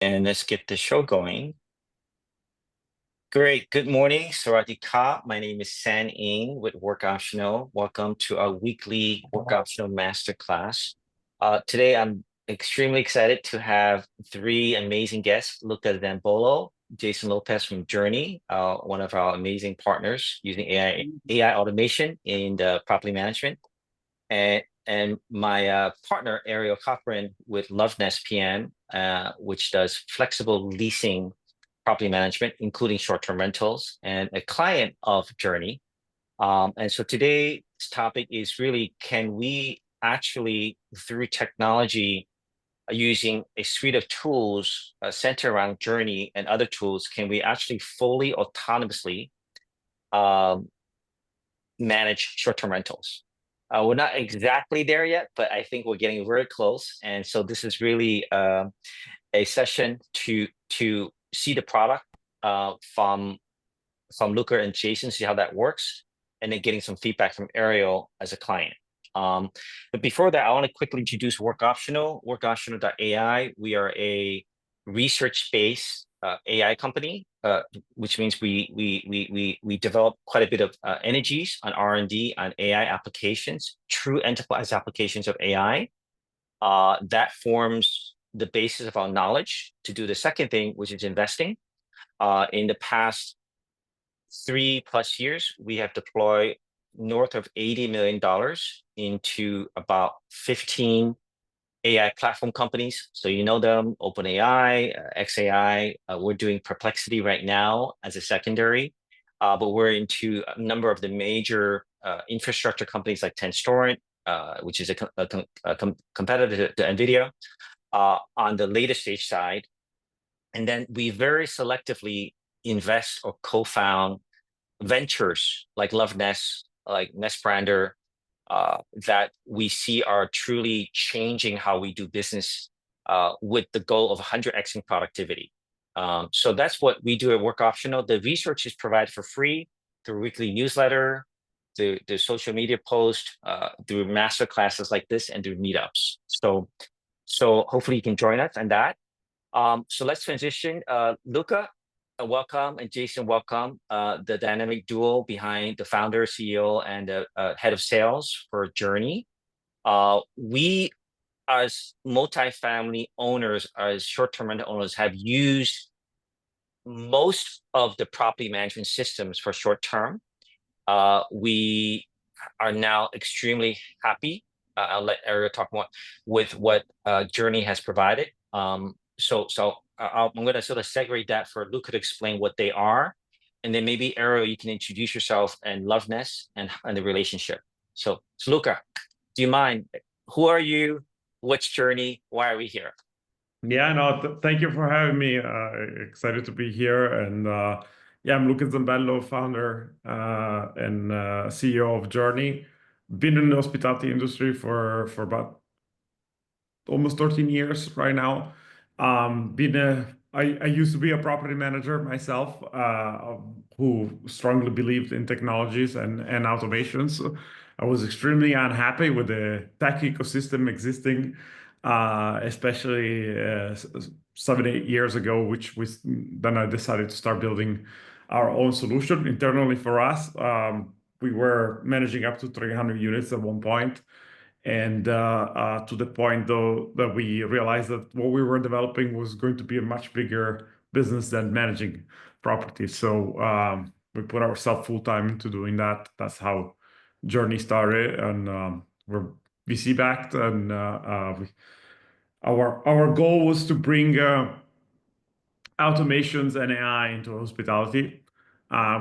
And let's get the show going. Great. Good morning, Sawadee-ka. My name is San Ing with Work Optional. Welcome to our weekly Work Optional Masterclass. Today, I'm extremely excited to have three amazing guests: Luca Zambolo, Jason Lopez from Jurny, one of our amazing partners using AI automation in the property management, and my partner Ariel Cochran with LoveNest PM, which does flexible leasing property management, including short-term rentals, and a client of Jurny. And so today's topic is really, can we actually, through technology, using a suite of tools centered around Jurny and other tools, can we actually fully autonomously um, manage short-term rentals? We're not exactly there yet, but I think we're getting very close. And so this is really a session to see the product from Luca and Jason, see how that works, and then getting some feedback from Ariel as a client. But before that, I want to quickly introduce Work Optional, WorkOptional.ai. We are a research-based AI company, which means we develop quite a bit of energies on R&D on AI applications, true enterprise applications of AI. That forms the basis of our knowledge to do the second thing, which is investing. In the past 3+ years, we have deployed north of $80 million into about 15 AI platform companies. So you know them: OpenAI, xAI. We're doing Perplexity right now as a secondary, but we're into a number of the major infrastructure companies like Tenstorrent, which is a competitor to NVIDIA, on the later stage side. And then we very selectively invest or co-found ventures like LoveNest, like Nestbrander, that we see are truly changing how we do business with the goal of 100xing productivity. So that's what we do at Work Optional. The research is provided for free through weekly newsletter, through the social media post, through master classes like this, and through meetups. So hopefully you can join us on that. So let's transition. Luca, welcome, and Jason, welcome. The dynamic duo behind the founder, CEO, and the head of sales for Jurny. We, as multifamily owners, as short-term rental owners, have used most of the property management systems for short-term. We are now extremely happy. I'll let Ariel talk more with what Jurny has provided. So I'm going to sort of separate that for Luca to explain what they are, and then maybe Ariel, you can introduce yourself and LoveNest and the relationship. So Luca, do you mind? Who are you? What's Jurny? Why are we here? Yeah, no, thank you for having me. Excited to be here. And yeah, I'm Luca Zambello, founder and CEO of Jurny. Been in the hospitality industry for about almost 13 years right now. I used to be a property manager myself, who strongly believed in technologies and automations. I was extremely unhappy with the tech ecosystem existing, especially 7, 8 years ago, then I decided to start building our own solution internally for us. We were managing up to 300 units at one point. And to the point, though, that we realized that what we were developing was going to be a much bigger business than managing properties. So we put ourselves full time into doing that. That's how Jurny started, and we're VC backed. And our goal was to bring automations and AI into hospitality.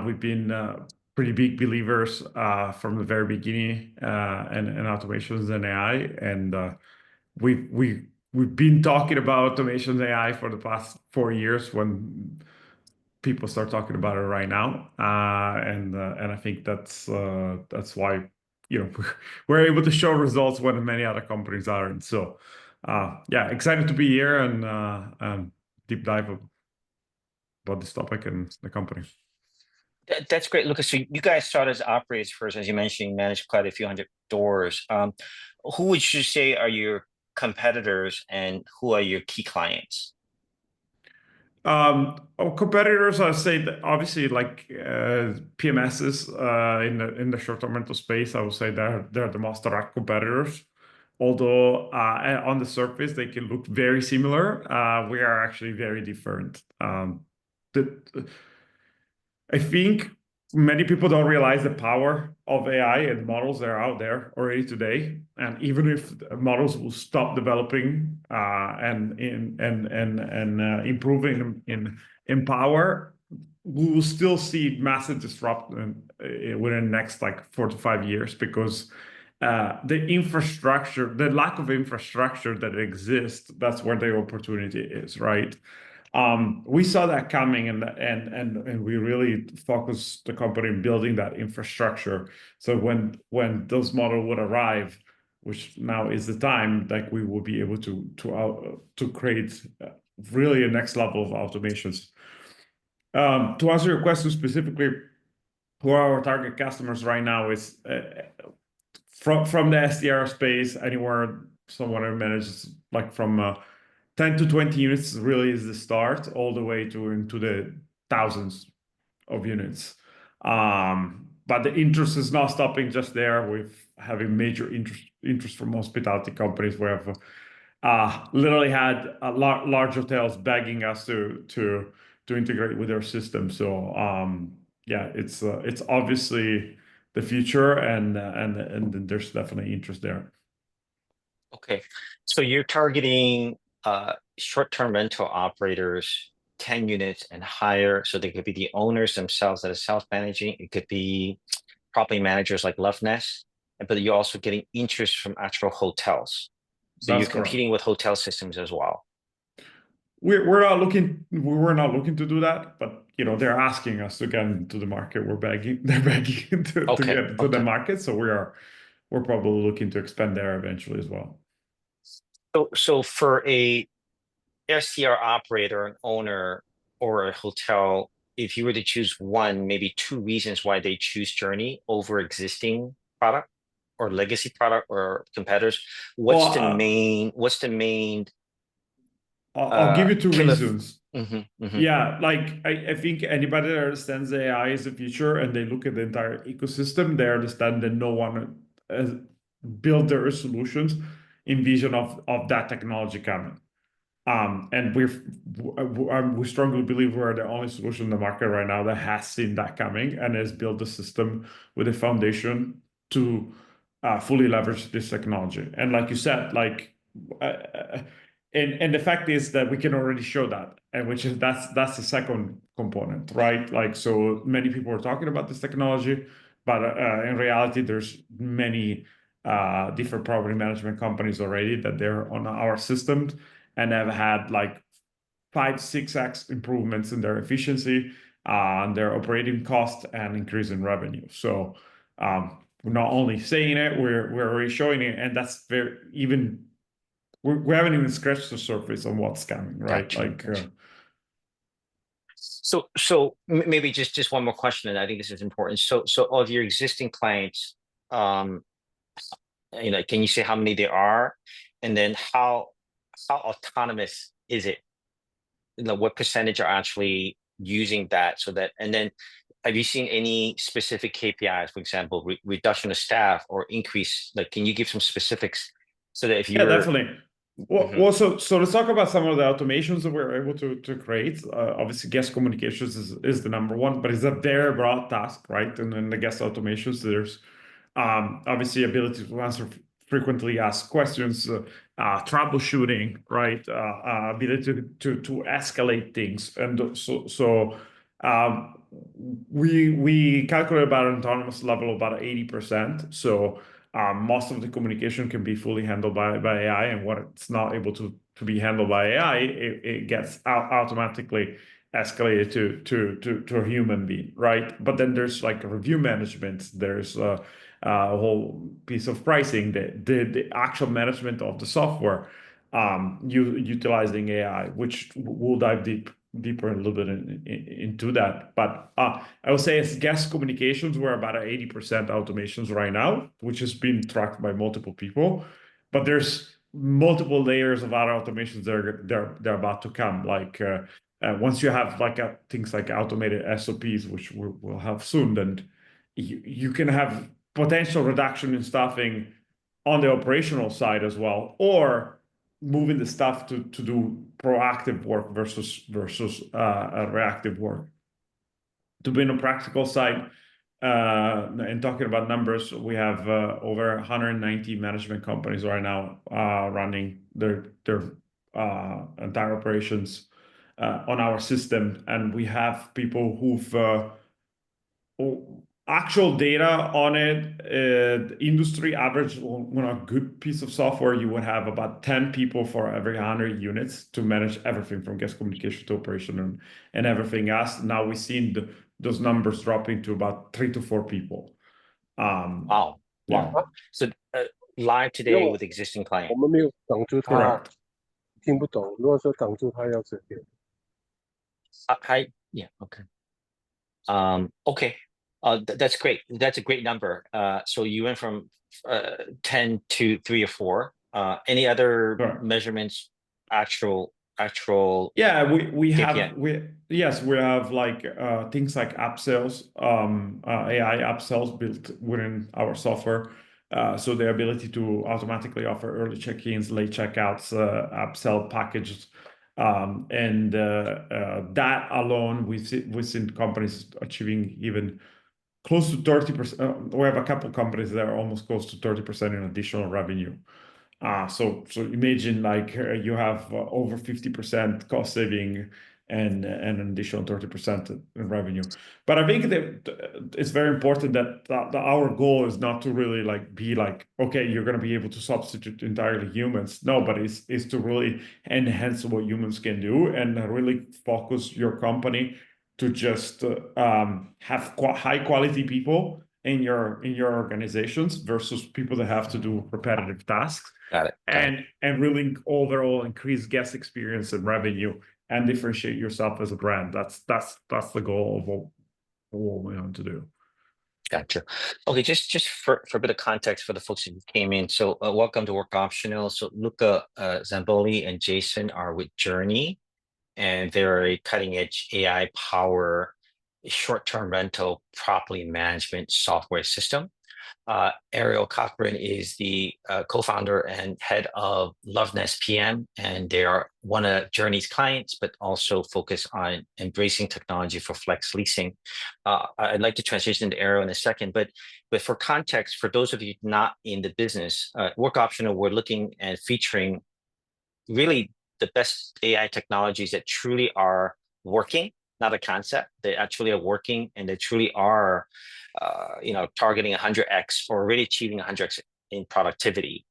We've been pretty big believers from the very beginning in automations and AI, and we've been talking about automations AI for the past 4 years when people start talking about it right now, and I think that's why we're able to show results when many other companies aren't. So yeah, excited to be here and deep dive about this topic and the company. That's great, Lucas. So you guys started as operators first, as you mentioned, you managed quite a few hundred doors. Who would you say are your competitors and who are your key clients? Our competitors, I say that obviously like PMSs in the short-term rental space, I would say they're the most direct competitors. Although on the surface they can look very similar, we are actually very different. The, I think many people don't realize the power of AI and models that are out there already today. And even if models will stop developing and improving in power, we will still see massive disruption within the next like 4 to 5 years because the infrastructure, the lack of infrastructure that exists, that's where the opportunity is, right? We saw that coming and we really focused the company in building that infrastructure. So when those models would arrive, which now is the time, like we will be able to create really a next level of automations. To answer your question specifically, who are our target customers right now is from the SDR space, anywhere someone who manages like from 10 to 20 units really is the start, all the way to into the thousands of units. But the interest is not stopping just there. We're having major interest from hospitality companies. We have literally had large hotels begging us to integrate with their system. So yeah, it's obviously the future, and there's definitely interest there. Okay. So you're targeting short-term rental operators, 10 units and higher. So they could be the owners themselves that are self-managing. It could be property managers like LoveNest, but you're also getting interest from actual hotels. So you're That's correct. competing with hotel systems as well. We're not looking to do that, but they're asking us to get into the market. They're begging to Okay. get into the Okay. market. So we're probably looking to expand there eventually as well. So for a STR operator, an owner, or a hotel, if you were to choose one, maybe two reasons why they choose Journey over existing product or legacy product or competitors, Well, what's the main I'll give you two killer? reasons. Mm-hmm. Yeah, like I think anybody that understands AI is the future and they look at the entire ecosystem, they understand that no one has built their solutions in vision of that technology coming. And we strongly believe we're the only solution in the market right now that has seen that coming and has built the system with a foundation to fully leverage this technology. And like you said, like, and the fact is that we can already show that, and which is that's the second component, right? Like, so many people are talking about this technology, but in reality, there's many different property management companies already that they're on our systems and have had like 5-6x improvements in their efficiency, their operating cost, and increase in revenue. So we're not only saying it, we're already showing it, and that's very even we haven't even scratched the surface on what's coming, right? Gotcha. Like, Gotcha. So maybe just one more question, and I think this is important. So of your existing clients, um, can you say how many there are, and then how autonomous is it? What percentage are actually using that so that, and then have you seen any specific KPIs, for example, reduction of staff or increase? Like, can you give some specifics so that if yeah, you're definitely. Well, Mhm. well, so let's talk about some of the automations that we're able to create. Obviously, guest communications is the number one, but it's a very broad task, right? And then the guest automations, there's obviously ability to answer frequently asked questions, troubleshooting, right? Ability to escalate things, and so we calculate about an autonomous level of about 80%. So most of the communication can be fully handled by AI, and what it's not able to be handled by AI, it gets automatically escalated to a human being, right? But then there's like a review management, there's a whole piece of pricing, the actual management of the software, utilizing AI, which we'll dive deeper a little bit into that. But I would say as guest communications, we're about 80% automations right now, which has been tracked by multiple people. But there's multiple layers of other automations that are they're about to come, like Once you have like things like automated SOPs, which we'll have soon, then you can have potential reduction in staffing on the operational side as well, or moving the staff to do proactive work versus reactive work. To be on a practical side, and talking about numbers, we have over 190 management companies right now running their entire operations on our system, and we have people who've actual data on it. Industry average on a good piece of software, you would have about 10 people for every 100 units to manage everything from guest communication to operation and everything else. Now we've seen those numbers dropping to about 3 to 4 people. Wow. Yeah, Wow. So live 因为 today with existing 我 client. 们没有挡住他， correct. 听不懂。如果说挡住他要这边， Yeah, okay. Okay. That's great. That's a great number. So you went from 10 to 3 or 4. Any other Correct. measurements, actual Yeah, we KPI? have we have like things like app sales, AI app sales built within our software. So the ability to automatically offer early check-ins, late checkouts, upsell packages, and that alone we've seen companies achieving even close to 30%. We have a couple companies that are almost close to 30% in additional revenue. So imagine like you have over 50% cost saving and an additional 30% in revenue. But I think that it's very important that our goal is not to really like be like, okay, you're going to be able to substitute entirely humans. No, but is to really enhance what humans can do and really focus your company to just have high quality people in your organizations versus people that have to do repetitive tasks. Got it. And really overall increase guest experience and revenue and differentiate yourself as a brand. That's the goal of what we want to do. Gotcha. Okay, just for a bit of context for the folks who came in. So welcome to Work Optional. So Luca Zamboli and Jason are with Jurny, and they're a cutting edge AI power short-term rental property management software system. Ariel Cochran is the co-founder and head of LoveNest PM, and they are one of Jurny's clients, but also focus on embracing technology for flex leasing. I'd like to transition to Ariel in a second, but for context, for those of you not in the business, Work Optional, we're looking and featuring really the best AI technologies that truly are working, not a concept. They actually are working, and they truly are, targeting 100x or already achieving 100x in productivity.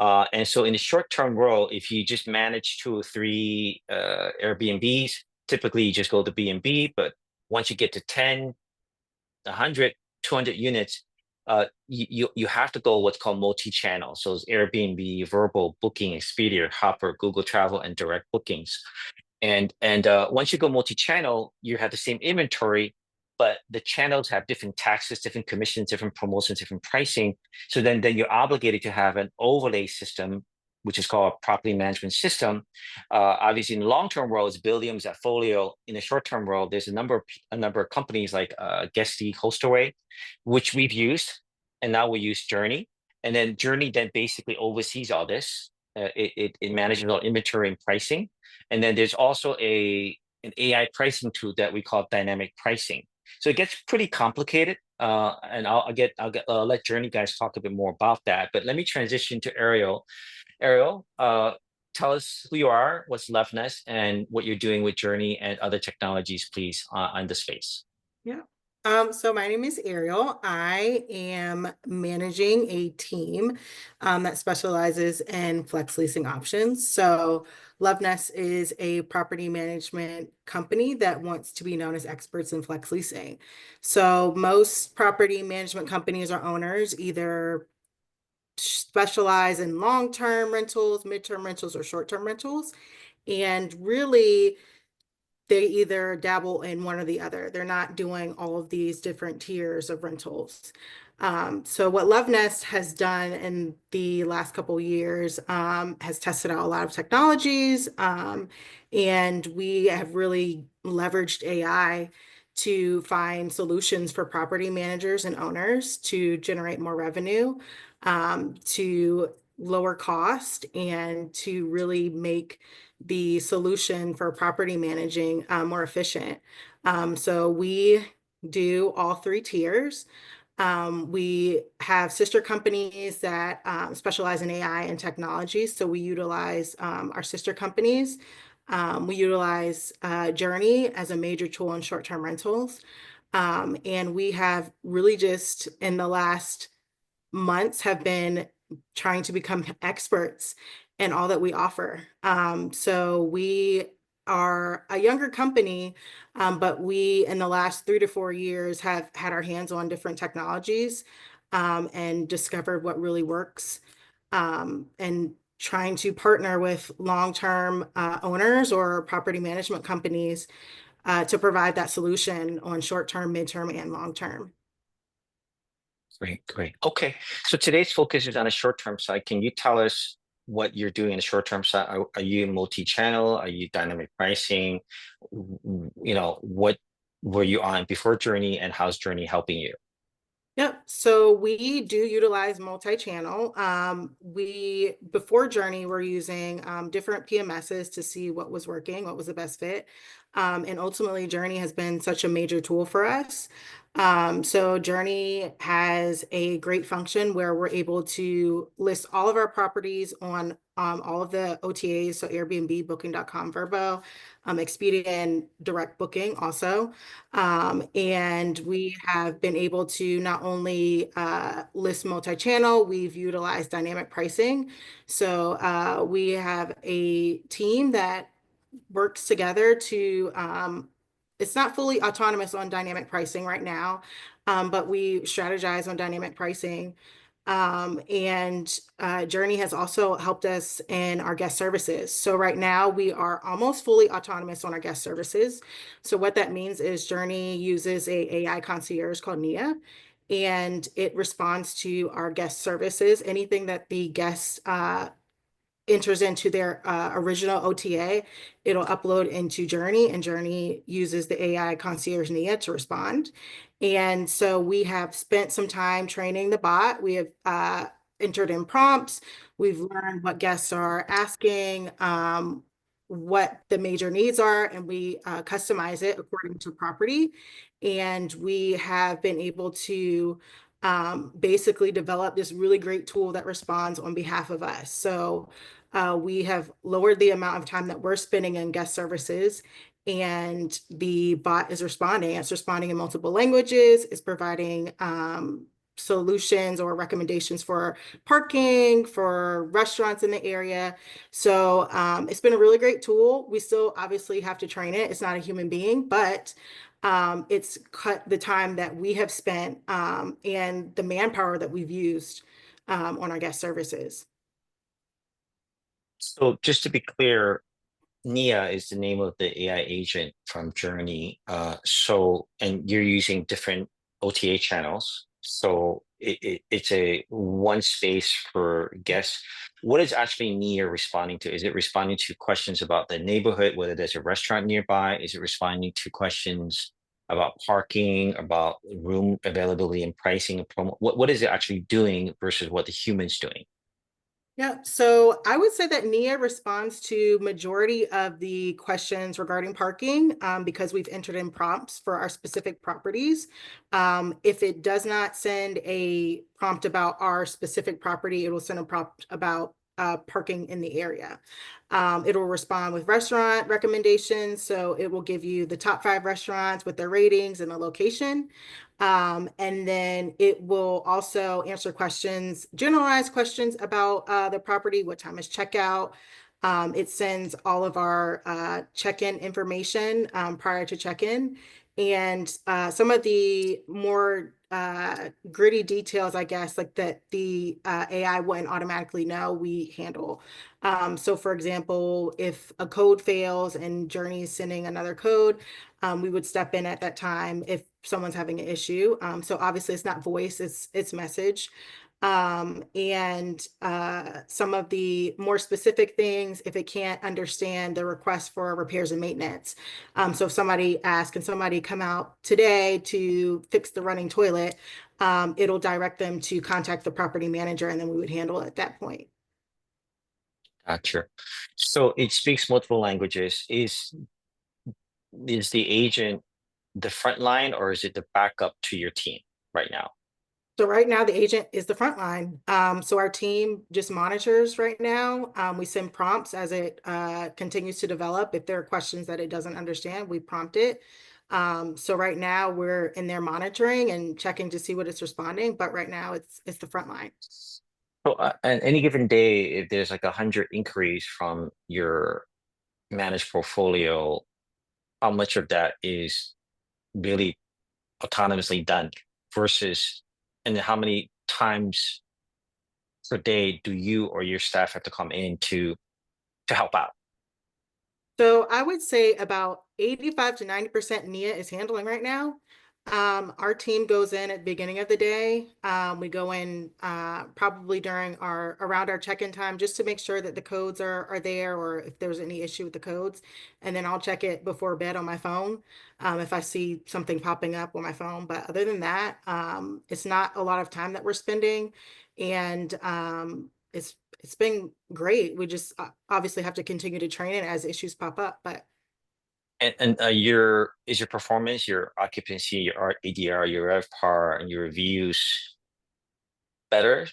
And so in the short-term world, if you just manage 2 or 3 Airbnbs, typically you just go to B&B. But once you get to 10, 100, 200 units, you have to go what's called multi-channel. So it's Airbnb, Verbal, Booking, Expedia, Hopper, Google Travel, and direct bookings. And once you go multi-channel, you have the same inventory, but the channels have different taxes, different commissions, different promotions, different pricing. So then you're obligated to have an overlay system, which is called a property management system. Obviously, in the long-term world, it's Billium, Folio. In the short-term world, there's a number of companies like Guesty, Hostaway, which we've used, and now we use Jurny. And then Jurny then basically oversees all this. It manages all inventory and pricing. And then there's also an AI pricing tool that we call dynamic pricing. So it gets pretty complicated, and I'll let Jurny guys talk a bit more about that. But let me transition to Ariel. Ariel, tell us who you are, what's LoveNest, and what you're doing with Jurny and other technologies, please, on the space. Yeah. So my name is Ariel. I am managing a team that specializes in flex leasing options. So LoveNest is a property management company that wants to be known as experts in flex leasing. So most property management companies or owners either specialize in long-term rentals, mid-term rentals, or short-term rentals. And really, they either dabble in one or the other. They're not doing all of these different tiers of rentals. So what LoveNest has done in the last couple of years has tested out a lot of technologies, and we have really leveraged AI to find solutions for property managers and owners to generate more revenue, to lower cost, and to really make the solution for property managing more efficient. So we do all three tiers. We have sister companies that specialize in AI and technology. So we utilize our sister companies. We utilize Jurny as a major tool in short-term rentals. And we have really just in the last months have been trying to become experts in all that we offer. So we are a younger company, but we, in the last 3 to 4 years, have had our hands on different technologies and discovered what really works, and trying to partner with long-term owners or property management companies to provide that solution on short-term, midterm, and long-term. Great, great. Okay, so today's focus is on the short-term side. Can you tell us what you're doing in the short-term side? Are you multi-channel? Are you dynamic pricing? What were you on before Jurny, and how's Jurny helping you? Yep. So we do utilize multi-channel. Before Jurny, we're using different PMSs to see what was working, what was the best fit. And ultimately, Jurny has been such a major tool for us. So Jurny has a great function where we're able to list all of our properties on all of the OTAs, so Airbnb, Booking.com, Vrbo, Expedia, and Direct Booking also. And we have been able to not only list multi-channel, we've utilized dynamic pricing. So we have a team that works together to, it's not fully autonomous on dynamic pricing right now, but we strategize on dynamic pricing. And Jurny has also helped us in our guest services. So right now we are almost fully autonomous on our guest services. So what that means is Jurny uses a AI concierge called Nia, and it responds to our guest services. Anything that the guests enters into their original OTA, it'll upload into Jurny, and Jurny uses the AI concierge Nia to respond. And so we have spent some time training the bot. We have entered in prompts. We've learned what guests are asking, what the major needs are, and we customize it according to property. And we have been able to basically develop this really great tool that responds on behalf of us. So we have lowered the amount of time that we're spending in guest services, and the bot is responding. It's responding in multiple languages. It's providing solutions or recommendations for parking, for restaurants in the area. So it's been a really great tool. We still obviously have to train it. It's not a human being, but it's cut the time that we have spent and the manpower that we've used on our guest services. So just to be clear, Nia is the name of the AI agent from Jurny. And you're using different OTA channels. So it's a one space for guests. What is actually Nia responding to? Is it responding to questions about the neighborhood, whether there's a restaurant nearby? Is it responding to questions about parking, about room availability and pricing and promo? What is it actually doing versus what the human's doing? Yeah, so I would say that Nia responds to majority of the questions regarding parking because we've entered in prompts for our specific properties. If it does not send a prompt about our specific property, it will send a prompt about parking in the area. It will respond with restaurant recommendations. So it will give you the top 5 restaurants with their ratings and the location. And then it will also answer questions, generalized questions about the property. What time is checkout? It sends all of our check-in information prior to check-in. And some of the more gritty details, I guess, like that the AI wouldn't automatically know, we handle. So for example, if a code fails and Jurny is sending another code, we would step in at that time if someone's having an issue. So obviously it's not voice, it's message. And some of the more specific things, if it can't understand the request for repairs and maintenance. So if somebody asks, can somebody come out today to fix the running toilet? It'll direct them to contact the property manager, and then we would handle it at that point. Gotcha. So it speaks multiple languages. Is the agent the front line, or is it the backup to your team right now? So right now, the agent is the front line. So our team just monitors right now. We send prompts as it continues to develop. If there are questions that it doesn't understand, we prompt it. So right now we're in there monitoring and checking to see what it's responding. But right now it's the front line. So on any given day, if there's like 100 inquiries from your managed portfolio, how much of that is really autonomously done versus, and how many times per day do you or your staff have to come in to help out? So I would say about 85 to 90% Nia is handling right now. Our team goes in at the beginning of the day. We go in probably during around our check-in time just to make sure that the codes are there, or if there's any issue with the codes. And then I'll check it before bed on my phone if I see something popping up on my phone. But other than that, it's not a lot of time that we're spending. And it's been great. We just obviously have to continue to train it as issues pop up, but And is your performance, your occupancy, your ADR, your RevPAR, and your reviews better?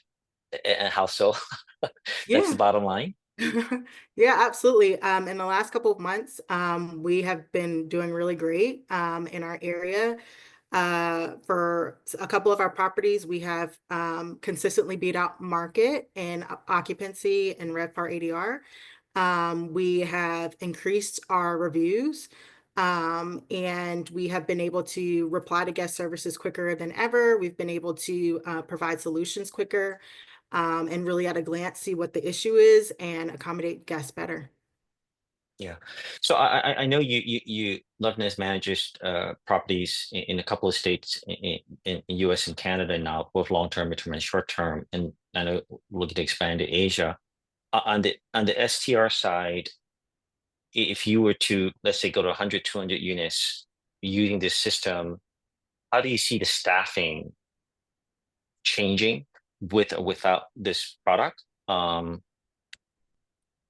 And how so? That's yeah. the bottom line. Yeah, absolutely. In the last couple of months, we have been doing really great in our area. For a couple of our properties, we have consistently beat out market in occupancy and RevPAR ADR. We have increased our reviews, and we have been able to reply to guest services quicker than ever. We've been able to provide solutions quicker, and really at a glance see what the issue is and accommodate guests better. Yeah. So I know you LoveNest manages properties in a couple of states in US and Canada now, both long-term, midterm, and short-term, and I know looking to expand to Asia. On the STR side, if you were to, let's say, go to 100, 200 units using this system, how do you see the staffing changing with or without this product?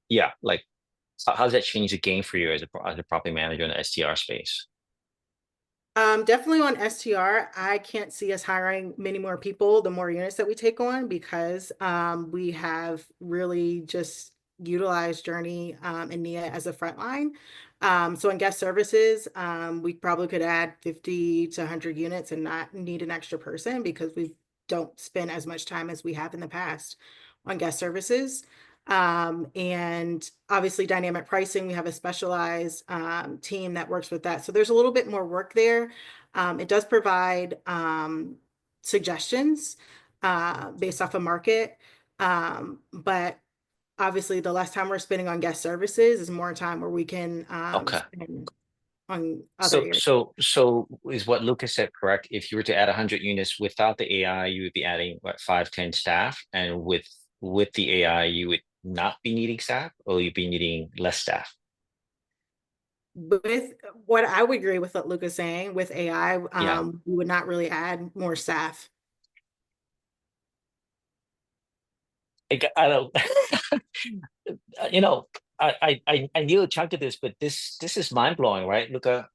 Yeah, like how does that change the game for you as a property manager in the STR space? Definitely on STR, I can't see us hiring many more people the more units that we take on, because we have really just utilized Jurny and Nia as a frontline. So in guest services, we probably could add 50 to 100 units and not need an extra person, because we don't spend as much time as we have in the past on guest services. And obviously dynamic pricing, we have a specialized team that works with that. So there's a little bit more work there. It does provide suggestions based off of market. But obviously the less time we're spending on guest services is more time where we can Okay. spend on other areas. So is what Lucas said correct? If you were to add 100 units without the AI, you would be adding what, 5, 10 staff, and with the AI, you would not be needing staff, or you'd be needing less staff? With what I would agree with what Luke is saying, with AI, Yeah. we would not really add more staff. I don't, you know, I knew a chunk of this, but this is mind blowing, right? Luca,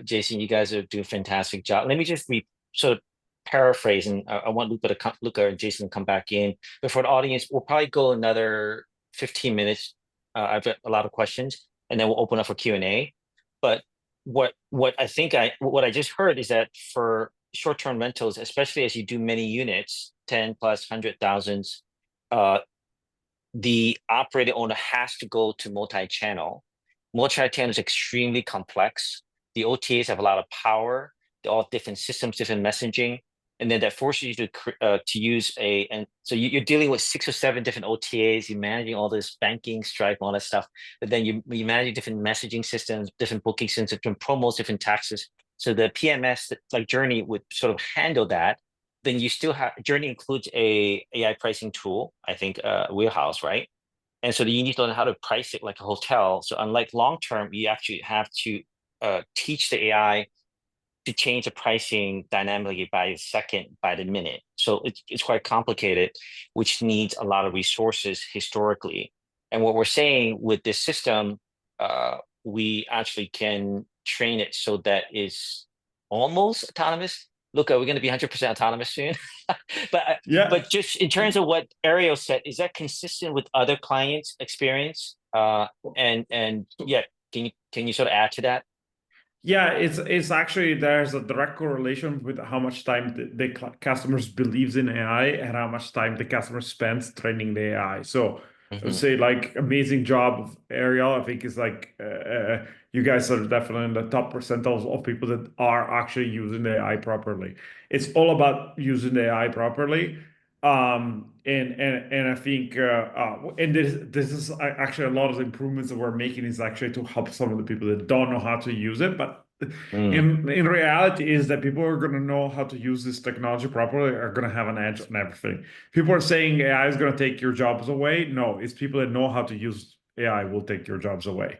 Jason, you guys are doing a fantastic job. Let me just sort of paraphrase, and I want Luca and Jason to come back in. But for the audience, we'll probably go another 15 minutes. I've got a lot of questions, and then we'll open up for Q&A. But what I just heard is that for short-term rentals, especially as you do many units, 10 plus 100,000, the operator owner has to go to multi-channel. Multi-channel is extremely complex. The OTAs have a lot of power. They're all different systems, different messaging. and then that forces you to use and so you're dealing with 6 or 7 different OTAs. You're managing all this banking, Stripe, all that stuff. But then you manage different messaging systems, different booking systems, different promos, different taxes. So the PMS that like Jurny would sort of handle that. Then you still have Jurny includes a AI pricing tool, I think, Wheelhouse, right? And so you need to learn how to price it like a hotel. So unlike long term, you actually have to teach the AI to change the pricing dynamically by the second, by the minute. So it's quite complicated, which needs a lot of resources historically. And what we're saying with this system, we actually can train it so that it's almost autonomous. Look, we're going to be 100% autonomous soon. But just in terms of what Ariel said, is that consistent with other clients' experience? And yeah, can you sort of add to that? Yeah, it's actually there's a direct correlation with how much time the customers believes in AI and how much time the customer spends training the AI. So I would say like amazing job of Ariel. I think is like you guys are definitely in the top percentile of people that are actually using the AI properly. It's all about using the AI properly. And I think and this is actually a lot of the improvements that we're making is actually to help some of the people that don't know how to use it, but in reality is that people who are going to know how to use this technology properly are going to have an edge on everything. People are saying AI is going to take your jobs away. No, it's people that know how to use AI will take your jobs away.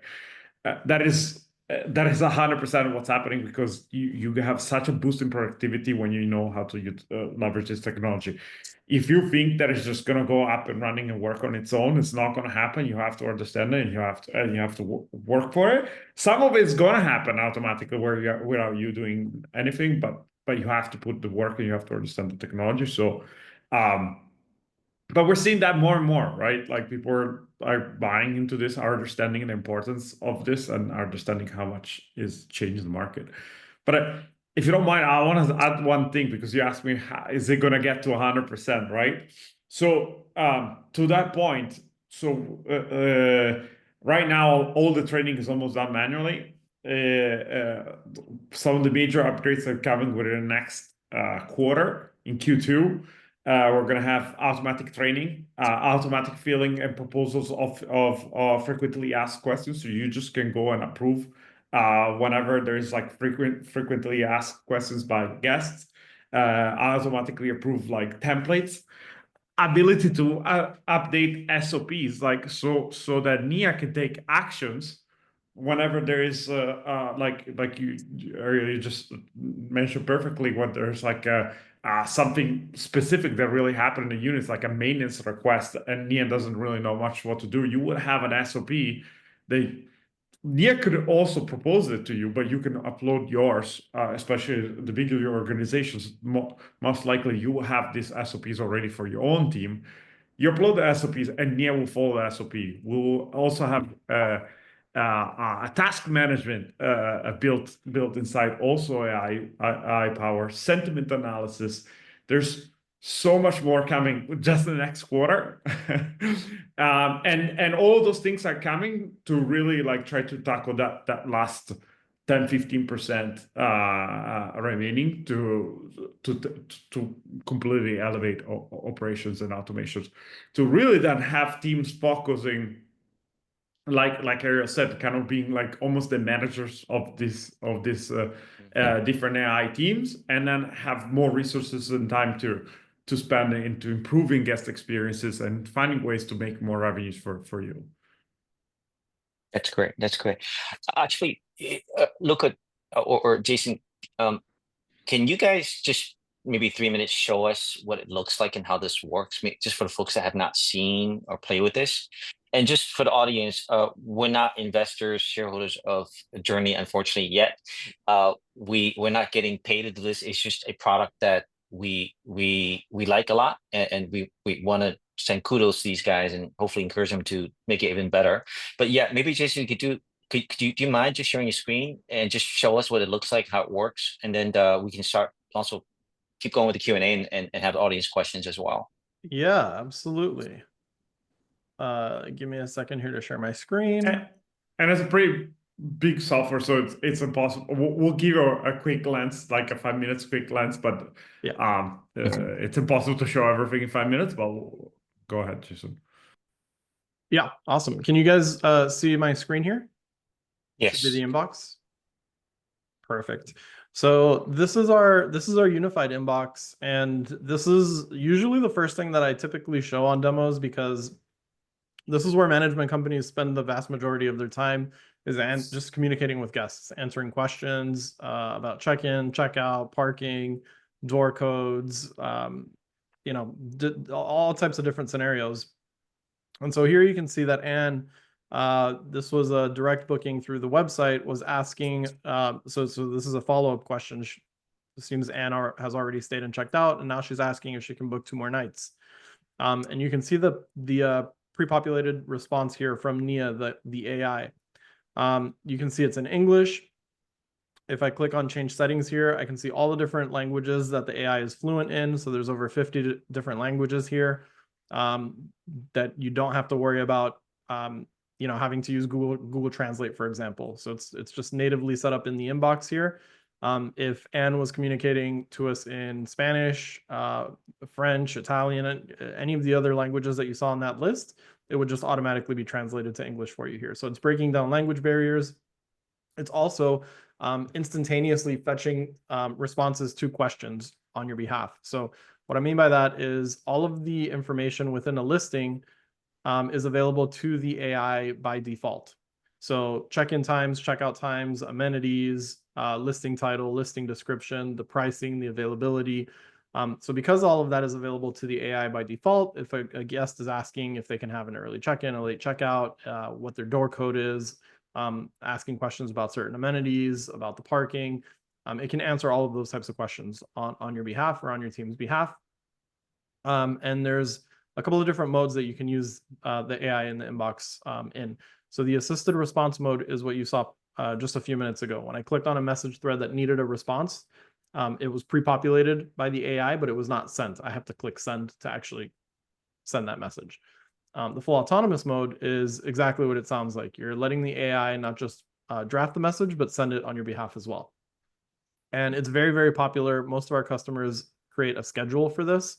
That is 100% what's happening because you have such a boost in productivity when you know how to leverage this technology. If you think that it's just going to go up and running and work on its own, it's not going to happen. You have to understand it, and you have to work for it. Some of it's going to happen automatically without you doing anything, but you have to put the work and you have to understand the technology. So, but we're seeing that more and more, right? Like people are buying into this, are understanding the importance of this, and are understanding how much is changing the market. But if you don't mind, I want to add one thing because you asked me, is it going to get to 100%, right? So to that point, right now, all the training is almost done manually. Some of the major upgrades are coming within the next quarter in Q2. We're going to have automatic training, automatic filling and proposals of frequently asked questions. So you just can go and approve whenever there's like frequently asked questions by guests, automatically approve like templates, ability to update SOPs, like so that Nia can take actions whenever there is like you just mentioned perfectly when there's like something specific that really happened in the units, like a maintenance request, and Nia doesn't really know much what to do. You would have an SOP. Nia could also propose it to you, but you can upload yours, especially the bigger your organizations. Most likely you will have these SOPs already for your own team. You upload the SOPs and Nia will follow the SOP. We'll also have a task management built inside also AI power, sentiment analysis. There's so much more coming just in the next quarter. And all of those things are coming to really like try to tackle that last 10-15% remaining to completely elevate operations and automations, to really then have teams focusing, like Ariel said, kind of being like almost the managers of this different AI teams, and then have more resources and time to spend into improving guest experiences and finding ways to make more revenues for you. That's great. That's great. Actually, look at or Jason, can you guys just maybe 3 minutes show us what it looks like and how this works, just for the folks that have not seen or play with this? And just for the audience, we're not investors, shareholders of Jurny, unfortunately, yet. We're not getting paid to do this. It's just a product that we like a lot, and we want to send kudos to these guys and hopefully encourage them to make it even better. But yeah, maybe Jason, do you mind just sharing your screen and just show us what it looks like, how it works, and then we can start also keep going with the Q&A and have audience questions as well. Yeah, absolutely. Give me a second here to share my screen. And it's a pretty big software, so it's impossible. We'll give you a quick glance, like a 5 minutes quick glance, but Yeah. it's impossible to show everything in 5 minutes. But go ahead, Jason. Yeah, awesome. Can you guys see my screen here? Yes. Should be the inbox. Perfect. So this is our unified inbox, and this is usually the first thing that I typically show on demos because this is where management companies spend the vast majority of their time is just communicating with guests, answering questions about check-in, check-out, parking, door codes, you know, all types of different scenarios. And so here you can see that Anne, this was a direct booking through the website, was asking, so this is a follow-up question. It seems Anne has already stayed and checked out, and now she's asking if she can book 2 more nights. And you can see the pre-populated response here from Nia, the AI. You can see it's in English. If I click on change settings here, I can see all the different languages that the AI is fluent in. So there's over 50 different languages here that you don't have to worry about, you know, having to use Google Translate, for example. So it's just natively set up in the inbox here. If Anne was communicating to us in Spanish, French, Italian, any of the other languages that you saw on that list, it would just automatically be translated to English for you here. So it's breaking down language barriers. It's also instantaneously fetching responses to questions on your behalf. So what I mean by that is all of the information within a listing is available to the AI by default. So check-in times, checkout times, amenities, listing title, listing description, the pricing, the availability. So because all of that is available to the AI by default, if a guest is asking if they can have an early check-in, a late checkout, what their door code is, asking questions about certain amenities, about the parking, it can answer all of those types of questions on your behalf or on your team's behalf. And there's a couple of different modes that you can use the AI in the inbox in. So the assisted response mode is what you saw just a few minutes ago. When I clicked on a message thread that needed a response, it was pre-populated by the AI, but it was not sent. I have to click send to actually send that message. The full autonomous mode is exactly what it sounds like. You're letting the AI not just draft the message, but send it on your behalf as well. And it's very, very popular. Most of our customers create a schedule for this.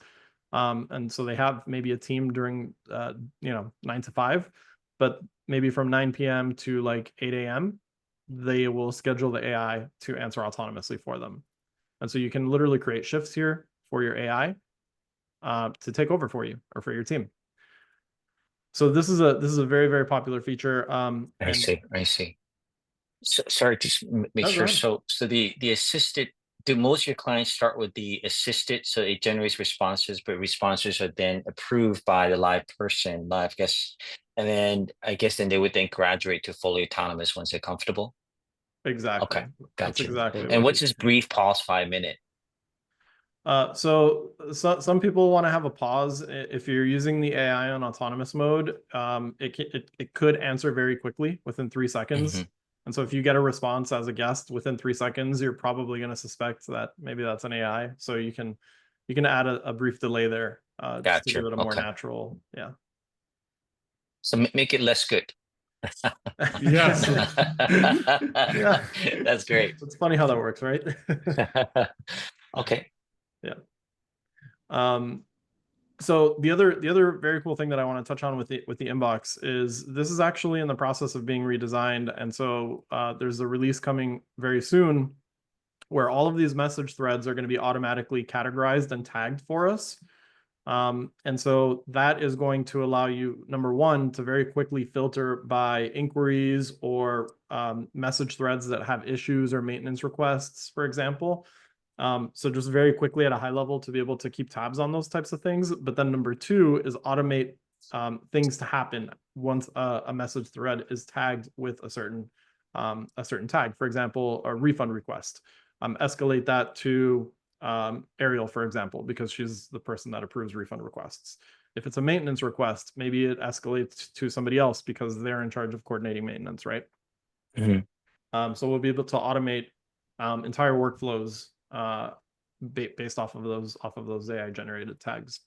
And so they have maybe a team during, 9 to 5, but maybe from 9 p.m. to like 8 a.m., they will schedule the AI to answer autonomously for them. And so you can literally create shifts here for your AI to take over for you or for your team. So this is a very, very popular feature. I see. So, sorry to make sure. So the assisted, do most of your clients start with the assisted, so it generates responses, but responses are then approved by the live guest, and then I guess then they would then graduate to fully autonomous once they're comfortable? Exactly. Okay, That's gotcha. exactly. And what's this brief pause 5-minute? So some people want to have a pause. If you're using the AI on autonomous mode, it could answer very quickly within 3 seconds. Mhm. And so if you get a response as a guest within 3 seconds, you're probably going to suspect that maybe that's an AI. So you can add a brief delay there just to give Gotcha. it a more Okay. natural. Yeah. So make it less good. Yes. Yeah. That's great. It's funny how that works, right? Okay. Yeah. So the other very cool thing that I want to touch on with the inbox is this is actually in the process of being redesigned, and so there's a release coming very soon where all of these message threads are going to be automatically categorized and tagged for us. And so that is going to allow you, number one, to very quickly filter by inquiries or message threads that have issues or maintenance requests, for example. So just very quickly at a high level to be able to keep tabs on those types of things. But then number two is automate things to happen once a message thread is tagged with a certain tag. For example, a refund request. Escalate that to Ariel, for example, because she's the person that approves refund requests. If it's a maintenance request, maybe it escalates to somebody else because they're in charge of coordinating maintenance, right? Mhm. So we'll be able to automate entire workflows based off of those AI generated tags.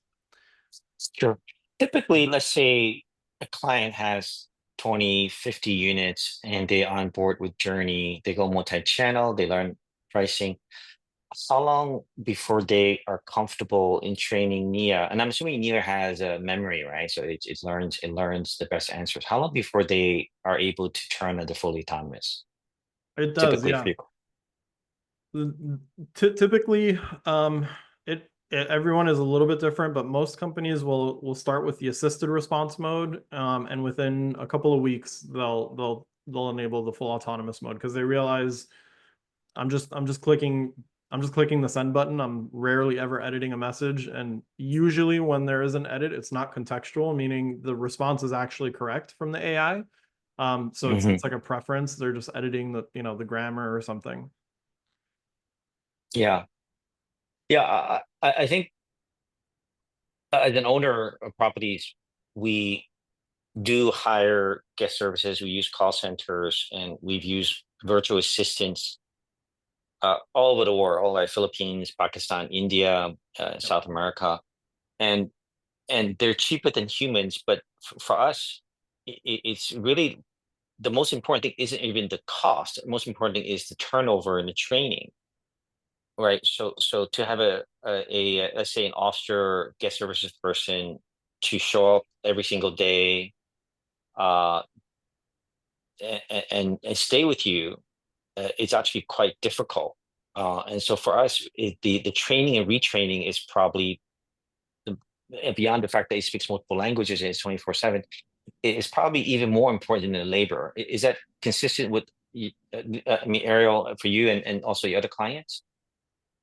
Sure. Typically, let's say a client has 20, 50 units and they onboard with Jurny, they go multi-channel, they learn pricing. How long before they are comfortable in training Nia? And I'm assuming Nia has a memory, right? So it learns the best answers. How long before they are able to turn on the fully autonomous? It does, Typically yeah. for you. Typically, everyone is a little bit different, but most companies will start with the assisted response mode, and within a couple of weeks they'll enable the full autonomous mode because they realize I'm just clicking the send button. I'm rarely ever editing a message, and usually when there is an edit, it's not contextual, meaning the response is actually correct from the AI. So it's like a preference. They're just editing the the grammar or something. Yeah. Yeah, I think as an owner of properties, we do hire guest services. We use call centers, and we've used virtual assistants all over the world, like Philippines, Pakistan, India, South America, and they're cheaper than humans. But for us, it's really the most important thing isn't even the cost. The most important thing is the turnover and the training. Right. So to have a let's say an offshore guest services person to show up every single day, uh, and stay with you, it's actually quite difficult. And so for us, the training and retraining is probably beyond the fact that he speaks multiple languages and it's 24/7. It's probably even more important than the labor. Is that consistent with, I mean, Ariel, for you and also your other clients?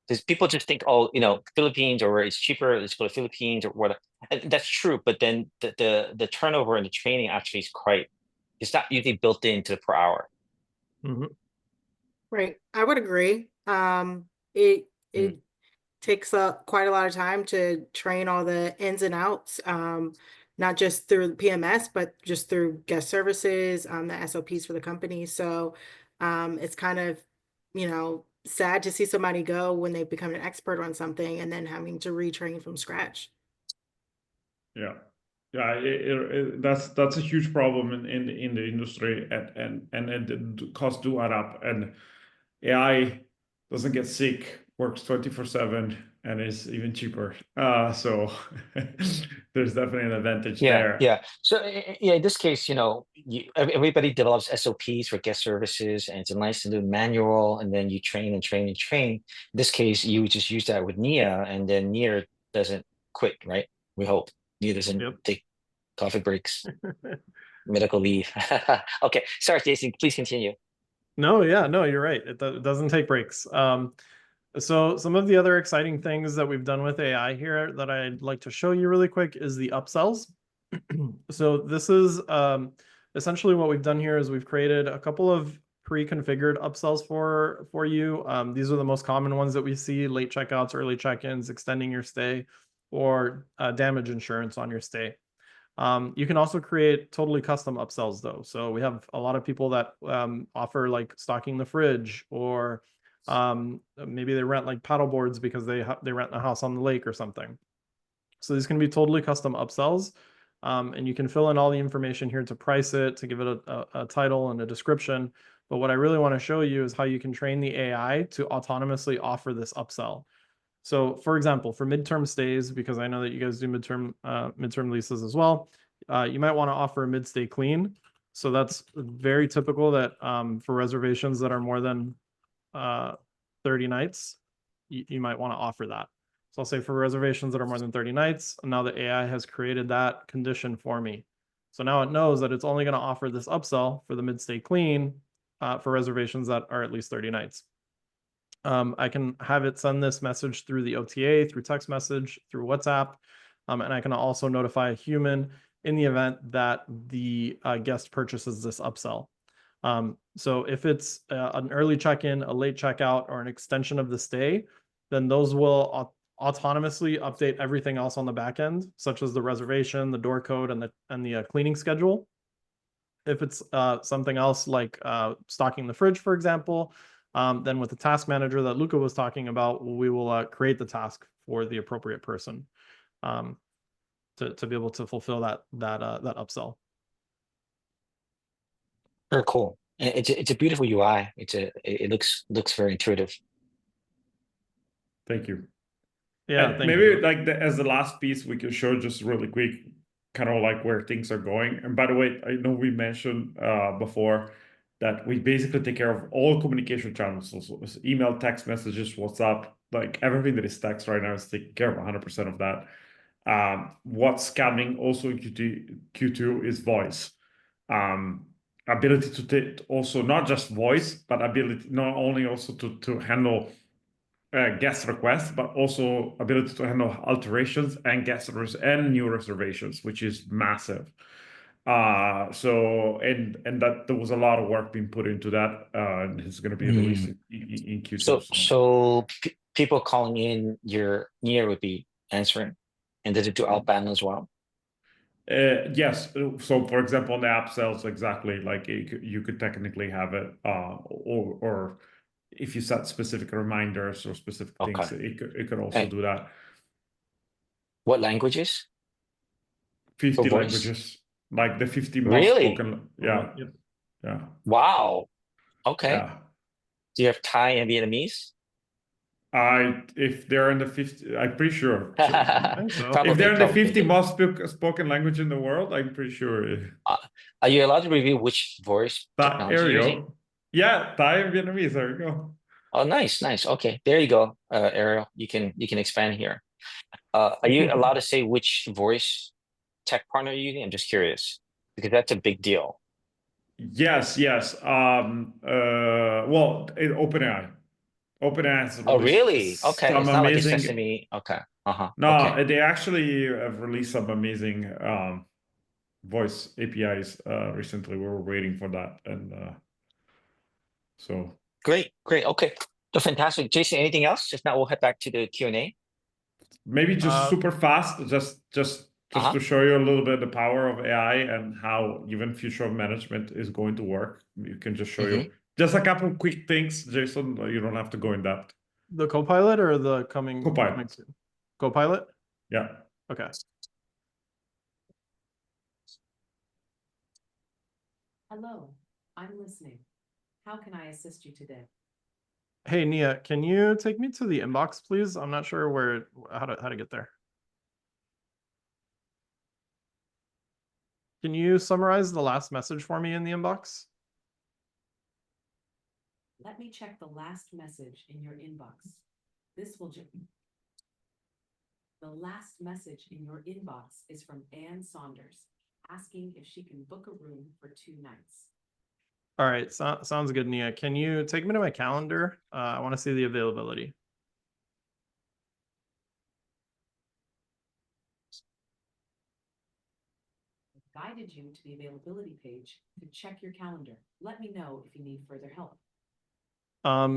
Because people just think, oh, Philippines, or it's cheaper, let's go to Philippines or whatever. And that's true, but then the turnover and the training actually is it's not usually built into the per hour. Right. I would agree. It Mm. takes quite a lot of time to train all the ins and outs, not just through the PMS, but just through guest services, the SOPs for the company. So it's kind of, sad to see somebody go when they become an expert on something and then having to retrain from scratch. Yeah, yeah, that's a huge problem in the industry, and the costs do add up. And AI doesn't get sick, works 24/7, and is even cheaper. So there's definitely an advantage there. Yeah. So yeah, in this case, everybody develops SOPs for guest services, and it's a nice little manual, and then you train and train and train. In this case, you just use that with Nia, and then Nia doesn't quit, right? We hope Nia doesn't take coffee breaks, medical leave. Okay, sorry, Jason, please continue. No, yeah, no, you're right. It doesn't take breaks. So some of the other exciting things that we've done with AI here that I'd like to show you really quick is the upsells. So this is essentially what we've done here is we've created a couple of pre-configured upsells for you. These are the most common ones that we see: late checkouts, early check-ins, extending your stay, or damage insurance on your stay. You can also create totally custom upsells though. So we have a lot of people that offer like stocking the fridge, or maybe they rent like paddle boards because they rent a house on the lake or something. So these can be totally custom upsells. And you can fill in all the information here to price it, to give it a title and a description. But what I really want to show you is how you can train the AI to autonomously offer this upsell. So for example, for midterm stays, because I know that you guys do midterm leases as well, you might want to offer a mid-stay clean. So that's very typical that for reservations that are more than 30 nights, you might want to offer that. So I'll say for reservations that are more than 30 nights, and now the AI has created that condition for me. So now it knows that it's only going to offer this upsell for the mid-stay clean for reservations that are at least 30 nights. I can have it send this message through the OTA, through text message, through WhatsApp, and I can also notify a human in the event that the guest purchases this upsell. So if it's an early check-in, a late checkout, or an extension of the stay, then those will autonomously update everything else on the back end, such as the reservation, the door code, and the cleaning schedule. If it's something else like stocking the fridge, for example, then with the task manager that Luca was talking about, we will create the task for the appropriate person to be able to fulfill that upsell. Very cool. And it's a beautiful UI. It looks very intuitive. Thank you. Yeah, And thank maybe you. like as the last piece, we can show just really quick, kind of like where things are going. And by the way, I know we mentioned before that we basically take care of all communication channels, so it's email, text messages, WhatsApp, like everything that is text right now is taking care of 100% of that. What's coming also in Q2 is voice. Ability to take also not just voice, but ability not only also to handle guest requests, but also ability to handle alterations and and new reservations, which is massive. So and that there was a lot of work being put into that, and it's going to be released in Q2. So people calling in, your Nia would be answering, and does it do outbound as well? Yes. So for example, on the app sales, exactly like you could technically have it, or if you set specific reminders or specific things, Okay. it could also And do that. what languages for 50 voice? languages, like the 50 most Really? spoken. Yeah. Yep. Yeah. Wow. Okay. Yeah. Do you have Thai and Vietnamese? If they're in the 50, I'm pretty sure. I think so. If they're in the 50 Probably. most spoken language in the world, I'm pretty sure. Are you allowed to review which voice technology you're using? Ariel. Yeah, Thai and Vietnamese. There you go. Oh, nice. Okay, there you go, Ariel. You can expand here. Are you allowed to say which voice tech partner you're using? I'm just curious because that's a big deal. Yes. Well, OpenAI. OpenAI has Oh, released really? Okay, some it's not like a amazing. Sesame. Okay. Okay. No, they actually have released some amazing voice APIs recently. We were waiting for that, and so Great. Okay. So fantastic. Jason, anything else? If not, we'll head back to the Q&A. maybe just super fast, just to show you a little bit the power of AI and how even future of management is going to work. You can just show you just a couple of quick things, Jason. You don't have to go in depth. The Copilot or the coming Copilot. soon? Copilot? Yeah. Okay. Hello, I'm listening. How can I assist you today? Hey, Nia, can you take me to the inbox, please? I'm not sure how to get there. Can you summarize the last message for me in the inbox? Let me check the last message in your inbox. The last message in your inbox is from Ann Saunders, asking if she can book a room for 2 nights. All right, sounds good, Nia. Can you take me to my calendar? I want to see the availability. I guided you to the availability page to check your calendar. Let me know if you need further help.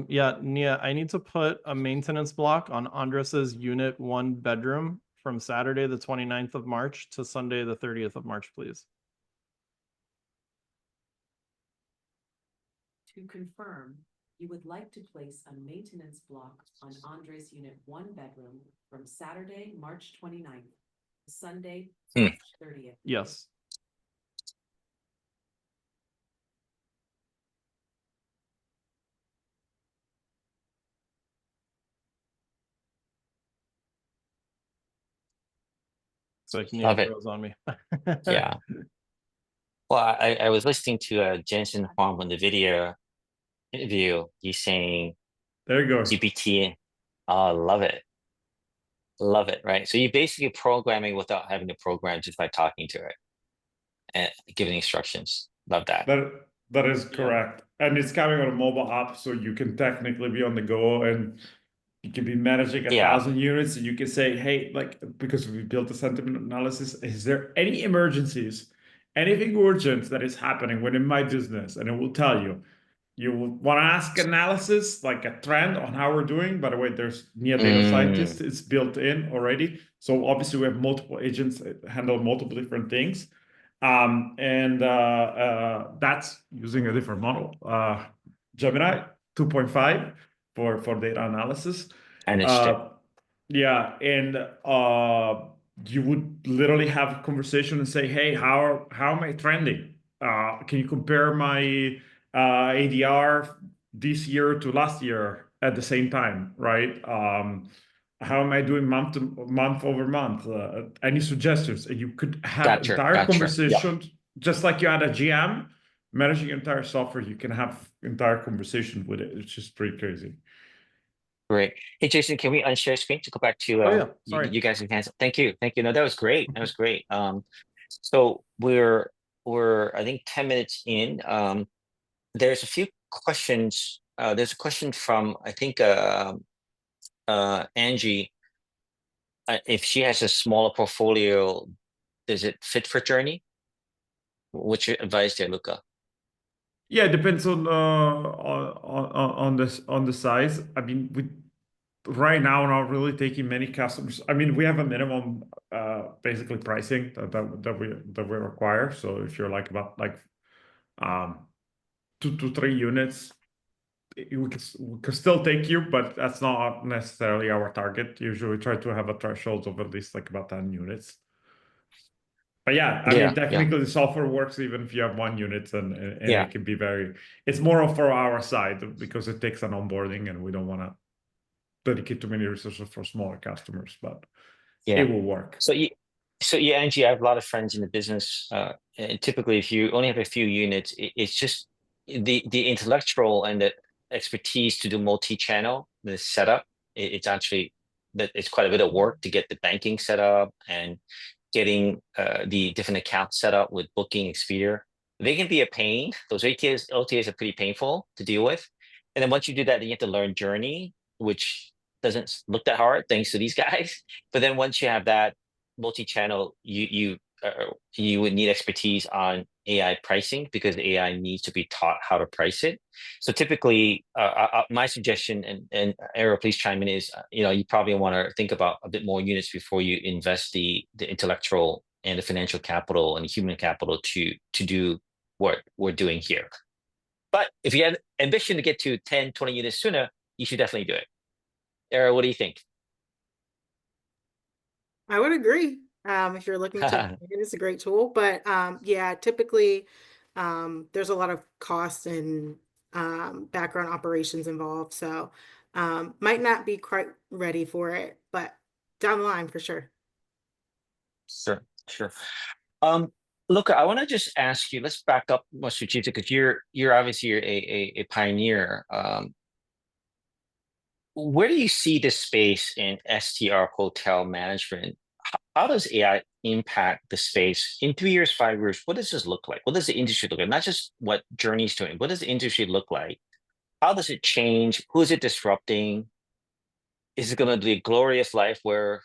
Yeah, Nia, I need to put a maintenance block on Andres's unit 1 bedroom from Saturday the 29th of March to Sunday the 30th of March, please. To confirm, you would like to place a maintenance block on Andre's unit 1 bedroom from Saturday, March 29th to Sunday, March 30th. Yes. So Nia Love it. throws on me. Yeah. Well, I was listening to Jensen Huang on the video interview. He's saying There you go. GPT. Oh, love it. Love it. Right. So you're basically programming without having to program just by talking to it and giving instructions. Love that. That is correct. And it's coming on a mobile app, so you can technically be on the go and you can be managing 1,000 units, and you can say, hey, like, because we built a sentiment analysis, is there any emergencies, anything urgent that is happening within my business? And it will tell you. You want to ask analysis, like a trend on how we're doing. By the way, there's near data scientists, it's built in already. So obviously we have multiple agents that handle multiple different things. That's using a different model. Gemini 2.5 for data analysis. Yeah, and you would literally have a conversation and say, hey, how am I trending? can you compare my ADR this year to last year at the same time, right? How am I doing month over month? Any suggestions? And you could have Gotcha. entire Yeah. conversations, just like you had a GM managing your entire software. You can have entire conversation with it. It's just pretty crazy. Great. Hey, Jason, can we unshare screen to go back to Oh, yeah. Sorry. you guys' hands? Thank you. Thank you. No, that was great. That was great. So we're I think 10 minutes in. There's a few questions. There's a question from I think Angie. If she has a smaller portfolio, does it fit for Jurny? What's your advice there, Luca? Yeah, it depends on the size. I mean, we right now not really taking many customers. I mean, we have a minimum basically pricing that we require. So if you're like about like 2 to 3 units, we can still take you, but that's not necessarily our target. Usually we try to have a threshold of at least like about 10 units. But yeah, I mean, technically the software works even if you have 1 unit, and it can be it's more for our side because it takes an onboarding and we don't want to dedicate too many resources for smaller customers, but it will work. So Angie, I have a lot of friends in the business. And typically, if you only have a few units, it's just the intellectual and the expertise to do multi-channel, the setup. It's actually that it's quite a bit of work to get the banking set up and getting the different accounts set up with booking, Expedia. They can be a pain. Those LTAs are pretty painful to deal with. And then once you do that, then you have to learn Jurny, which doesn't look that hard thanks to these guys. But then once you have that multi-channel, you would need expertise on AI pricing because the AI needs to be taught how to price it. So typically, my suggestion, and Ariel, please chime in, is you probably want to think about a bit more units before you invest the intellectual and the financial capital and the human capital to do what we're doing here. But if you have ambition to get to 10, 20 units sooner, you should definitely do it. Ariel, what do you think? I would agree. If you're looking to, it is a great tool, but yeah, typically there's a lot of costs and background operations involved. So might not be quite ready for it, but down the line for sure. Sure. Look, I want to just ask you, let's back up more strategic because you're obviously a pioneer. Where do you see this space in STR hotel management? How does AI impact the space in 3 years, 5 years? What does this look like? What does the industry look like? Not just what Jurny's doing. What does the industry look like? How does it change? Who is it disrupting? Is it going to be a glorious life where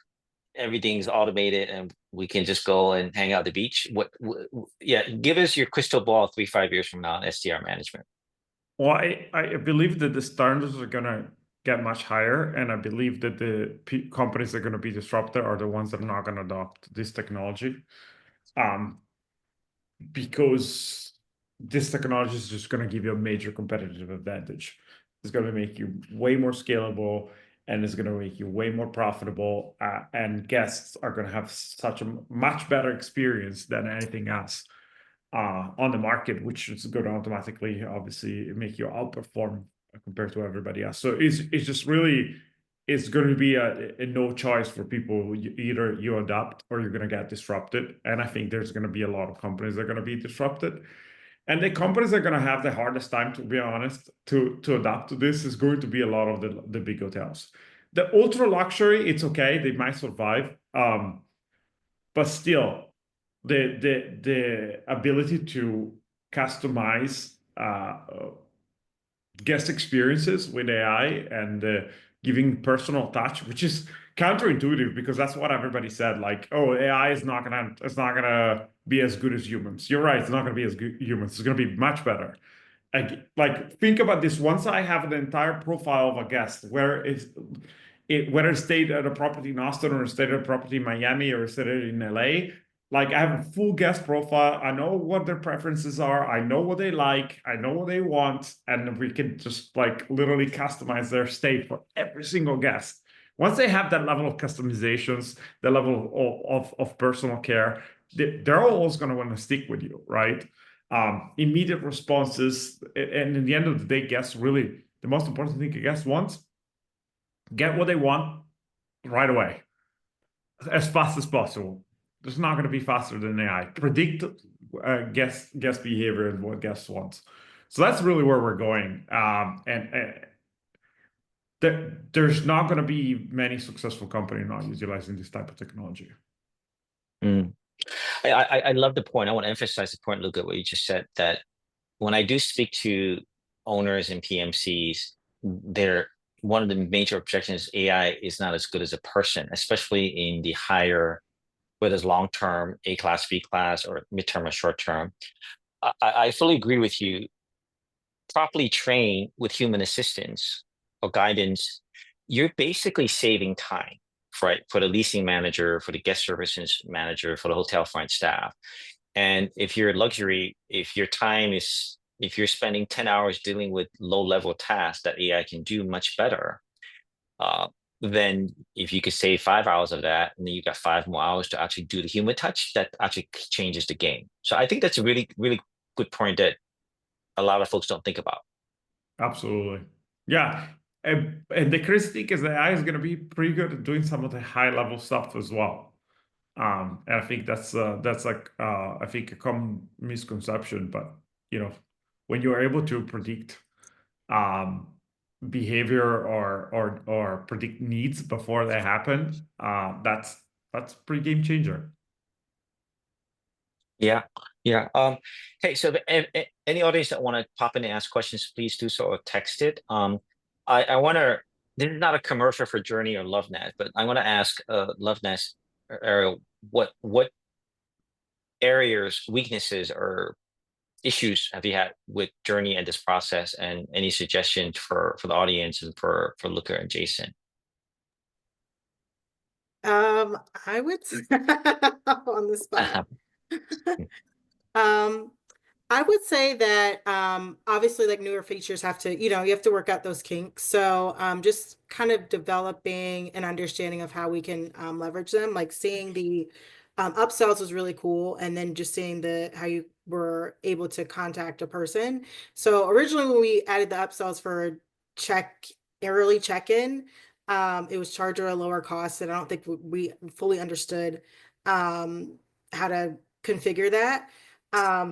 everything's automated and we can just go and hang out at the beach? Give us your crystal ball 3, 5 years from now in STR management. Well, I believe that the standards are going to get much higher, and I believe that the companies that are going to be disrupted are the ones that are not going to adopt this technology, because this technology is just going to give you a major competitive advantage. It's going to make you way more scalable, and it's going to make you way more profitable, and guests are going to have such a much better experience than anything else on the market, which is going to automatically, obviously, make you outperform compared to everybody else. So it's just really, it's going to be a no choice for people. Either you adapt or you're going to get disrupted. And I think there's going to be a lot of companies that are going to be disrupted. And the companies that are going to have the hardest time, to be honest, to adapt to this is going to be a lot of the big hotels. The ultra luxury, it's okay, they might survive, but still, the ability to customize guest experiences with AI and giving personal touch, which is counterintuitive because that's what everybody said. Like, oh, AI is not gonna be as good as humans. You're right, it's not gonna be as good as humans. It's gonna be much better. Like think about this. Once I have an entire profile of a guest, whether it stayed at a property in Austin or stayed at a property in Miami or stayed in LA, like I have a full guest profile. I know what their preferences are. I know what they like. I know what they want. And we can just like literally customize their stay for every single guest. Once they have that level of customizations, the level of personal care, they're always going to want to stick with you, right? immediate responses, and in the end of the day, guests really, the most important thing a guest wants, get what they want right away, as fast as possible. There's not going to be faster than AI. Predict guest behavior and what guests want. So that's really where we're going. There's not going to be many successful companies not utilizing this type of technology. Mm. I love the point. I want to emphasize the point, Luca, what you just said, that when I do speak to owners and PMCs, one of the major objections is AI is not as good as a person, especially in the higher, whether it's long-term, A class, B class, or midterm or short-term. I fully agree with you. Properly trained with human assistance or guidance, you're basically saving time, right? For the leasing manager, for the guest services manager, for the hotel front staff. And if you're luxury, if you're spending 10 hours dealing with low-level tasks that AI can do much better, then if you could save 5 hours of that, and then you got 5 more hours to actually do the human touch, that actually changes the game. So I think that's a really, really good point that a lot of folks don't think about. Absolutely. Yeah. And the crazy thing is that AI is going to be pretty good at doing some of the high-level stuff as well. And I think that's like I think a common misconception, but when you're able to predict behavior or predict needs before they happen, that's pretty game changer. Yeah, yeah. Hey, so any audience that want to pop in and ask questions, please do so or text it. I want to. This is not a commercial for Jurny or LoveNest, but I want to ask LoveNest Ariel, what areas, weaknesses, or issues have you had with Jurny and this process, and any suggestions for the audience and for Luca and Jason? I would say on the spot. I would say that obviously like newer features have to, you have to work out those kinks. So just kind of developing an understanding of how we can leverage them, like seeing the upsells was really cool. And then just seeing how you were able to contact a person. So originally when we added the upsells for early check-in, it was charged at a lower cost. And I don't think we fully understood how to configure that.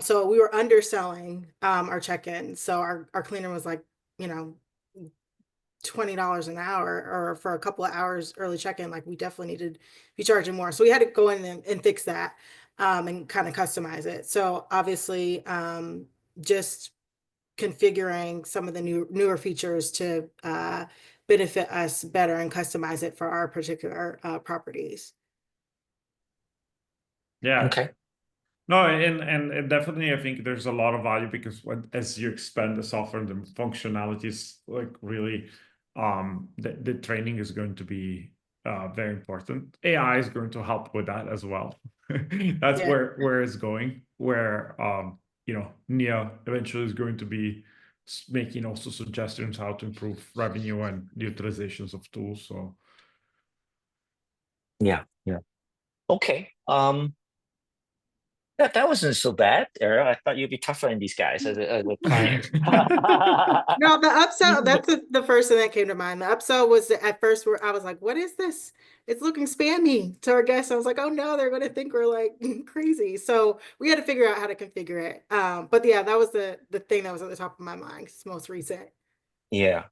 So we were underselling our check-in. So our cleaner was like, $20 an hour, or for a couple of hours early check-in, like we definitely needed to be charging more. So we had to go in and fix that and kind of customize it. So obviously just configuring some of the newer features to benefit us better and customize it for our particular properties. Yeah. Okay. No, and definitely, I think there's a lot of value because as you expand the software and the functionalities, like really, the training is going to be very important. AI is going to help with that as well. That's where it's going. Where Nia eventually is going to be making also suggestions how to improve revenue and the utilizations of tools. So Yeah. Okay. That wasn't so bad, Ariel. I thought you'd be tougher on these guys as a client. No, the upsell, that's the first thing that came to mind. The upsell was at first where I was like, what is this? It's looking spammy to our guests. I was like, oh no, they're going to think we're like crazy. So we had to figure out how to configure it. But yeah, that was the thing that was at the top of my mind. It's most recent. Yeah.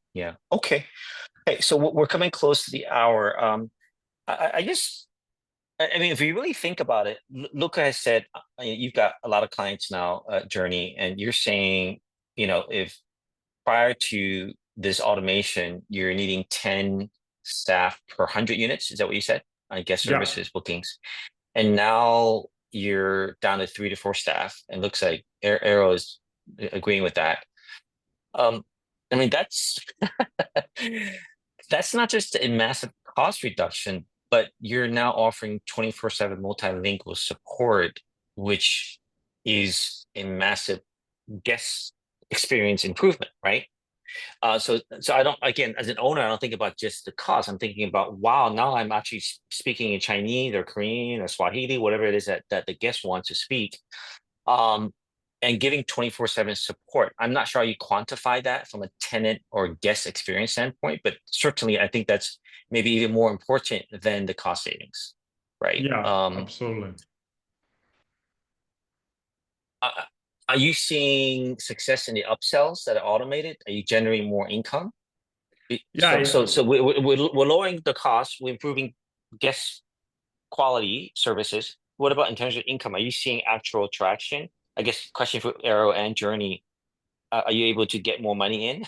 Okay. Hey, so we're coming close to the hour. I mean, if you really think about it, Luca has said you've got a lot of clients now, Jurny, and you're saying, if prior to this automation, you're needing 10 staff per 100 units. Is that what you said? I guess services, bookings. And now you're down to 3 to 4 staff, and looks like Arrow is agreeing with that. I mean, that's that's not just a massive cost reduction, but you're now offering 24/7 multilingual support, which is a massive guest experience improvement, right? So I don't, again, as an owner, I don't think about just the cost. I'm thinking about, wow, now I'm actually speaking in Chinese or Korean or Swahili, whatever it is that the guest wants to speak. and giving 24/7 support. I'm not sure how you quantify that from a tenant or guest experience standpoint, but certainly I think that's maybe even more important than the cost savings, right? Yeah, absolutely. Are you seeing success in the upsells that are automated? Are you generating more income? Yeah, So we're lowering the cost, we're improving guest quality services. What about in terms of income? Are you seeing actual traction? I guess question for Arrow and Jurny. Are you able to get more money in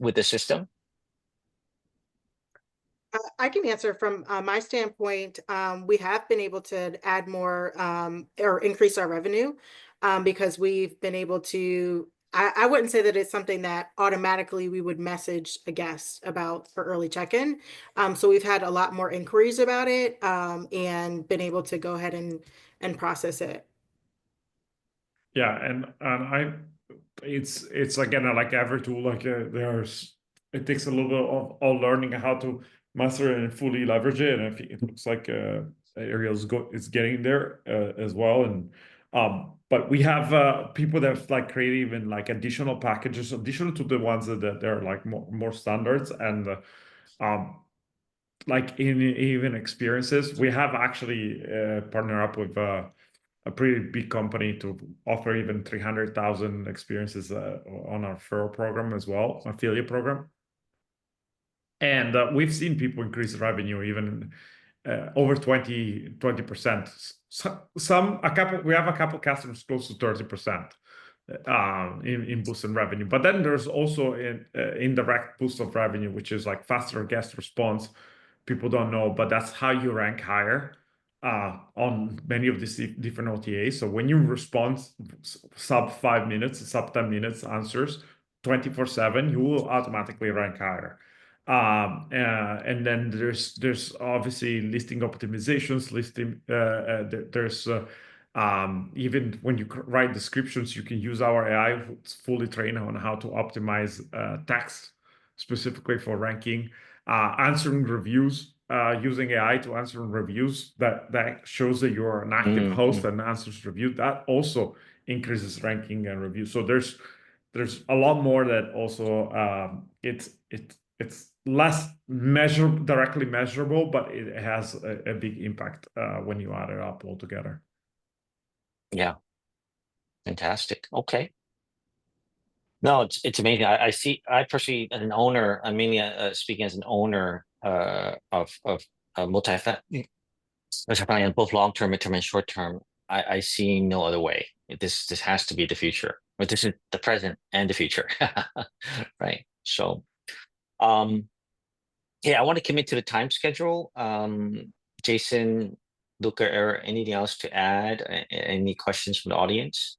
with the system? I can answer from my standpoint. We have been able to add more or increase our revenue because we've been able to. I wouldn't say that it's something that automatically we would message a guest about for early check-in. So we've had a lot more inquiries about it and been able to go ahead and process it. Yeah, and it's again like every tool, like it takes a little bit of all learning how to master it and fully leverage it, and I think it looks like Ariel's is getting there as well. And but we have people that have like created even like additional packages, additional to the ones that they're like more standards, and like in even experiences. We have actually partnered up with a pretty big company to offer even 300,000 experiences on our referral program as well, affiliate program. And we've seen people increase revenue even over 20%. We have a couple customers close to 30% in boost in revenue. But then there's also an indirect boost of revenue, which is like faster guest response. People don't know, but that's how you rank higher on many of these different OTAs. So when you respond sub 5 minutes, sub 10 minutes answers 24/7, you will automatically rank higher. And then there's obviously listing optimizations, there's even when you write descriptions, you can use our AI. It's fully trained on how to optimize text specifically for ranking, answering reviews, using AI to answer reviews that shows that you're an active host and answers review. That also increases ranking and review. So there's a lot more that also it's less directly measurable, but it has a big impact when you add it up all together. Yeah, fantastic. Okay. No, it's amazing. I personally, as an owner, I'm mainly speaking as an owner of multi-family, both long-term, midterm, and short-term. I see no other way. This has to be the future, but this is the present and the future, right? So, yeah, I want to commit to the time schedule. Jason, Luca, or anything else to add? Any questions from the audience?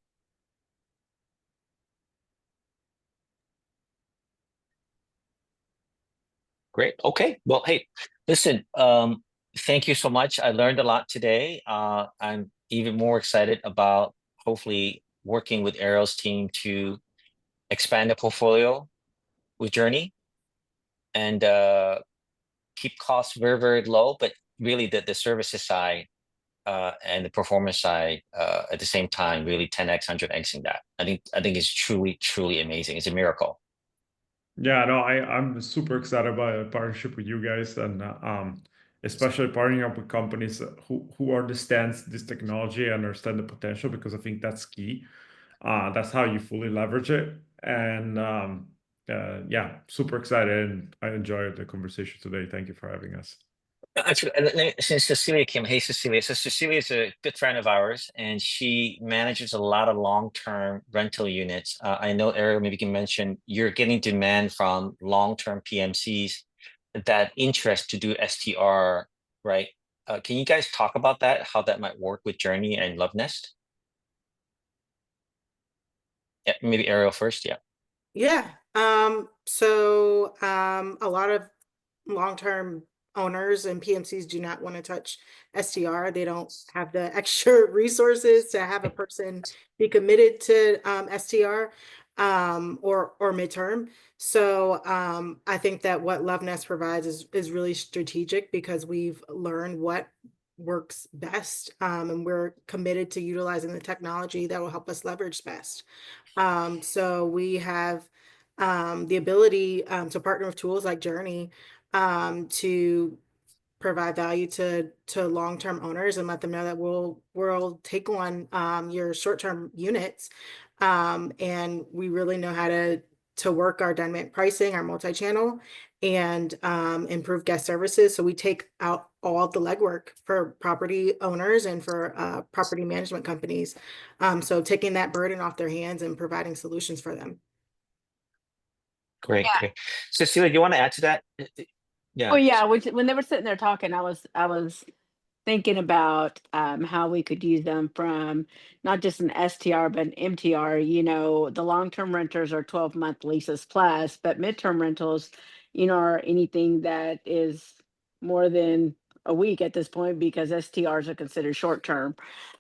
Great. Okay. Well, hey, listen, thank you so much. I learned a lot today. I'm even more excited about hopefully working with Ariel's team to expand the portfolio with Jurny and keep costs very, very low, but really the services side and the performance side at the same time, really 10x, 100xing that. I think it's truly, truly amazing. It's a miracle. Yeah, no, I'm super excited about a partnership with you guys, and especially partnering up with companies who understands this technology and understand the potential, because I think that's key. That's how you fully leverage it. And yeah, super excited, and I enjoyed the conversation today. Thank you for having us. Actually, since Cecilia came, hey Cecilia. So Cecilia is a good friend of ours, and she manages a lot of long-term rental units. I know, Ariel, maybe you can mention you're getting demand from long-term PMCs that interest to do STR, right? Can you guys talk about that? How that might work with Jurny and LoveNest? Yeah, maybe Ariel first. Yeah. Yeah. So a lot of long-term owners and PMCs do not want to touch STR. They don't have the extra resources to have a person be committed to STR or midterm. So I think that what LoveNest provides is really strategic, because we've learned what works best. And we're committed to utilizing the technology that will help us leverage best. So we have the ability to partner with tools like Jurny to provide value to long-term owners and let them know that we'll take on your short-term units, and we really know how to work our dynamic pricing, our multi-channel, and improve guest services. So we take out all the legwork for property owners and for property management companies. So taking that burden off their hands and providing solutions for them. Great, Yeah. great. Cecilia, do you want to add to that? Yeah. Oh yeah, when they were sitting there talking, I was thinking about how we could use them from not just an STR but an MTR. You know, the long-term renters are 12-month leases plus, but midterm rentals, you know, are anything that is more than a week at this point because STRs are considered short-term.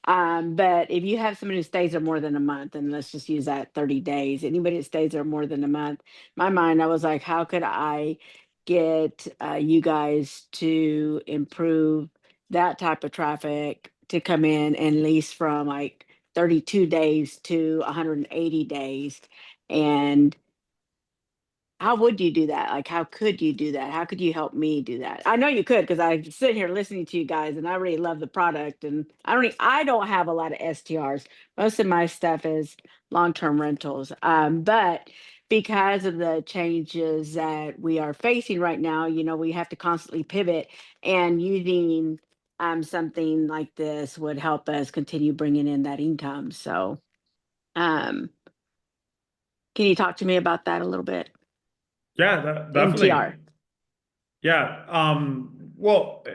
But if you have somebody who stays there more than a month, and let's just use that 30 days, anybody that stays there more than a month, my mind, I was like, how could I get you guys to improve that type of traffic to come in and lease from like 32 days to 180 days? And how would you do that? Like, how could you do that? How could you help me do that? I know you could, because I sit here listening to you guys and I really love the product, and I don't have a lot of STRs. Most of my stuff is long-term rentals. But because of the changes that we are facing right now, you know, we have to constantly pivot, and using something like this would help us continue bringing in that income. So um can you talk to me about that a little bit? Yeah, definitely. MTR. Yeah. Well,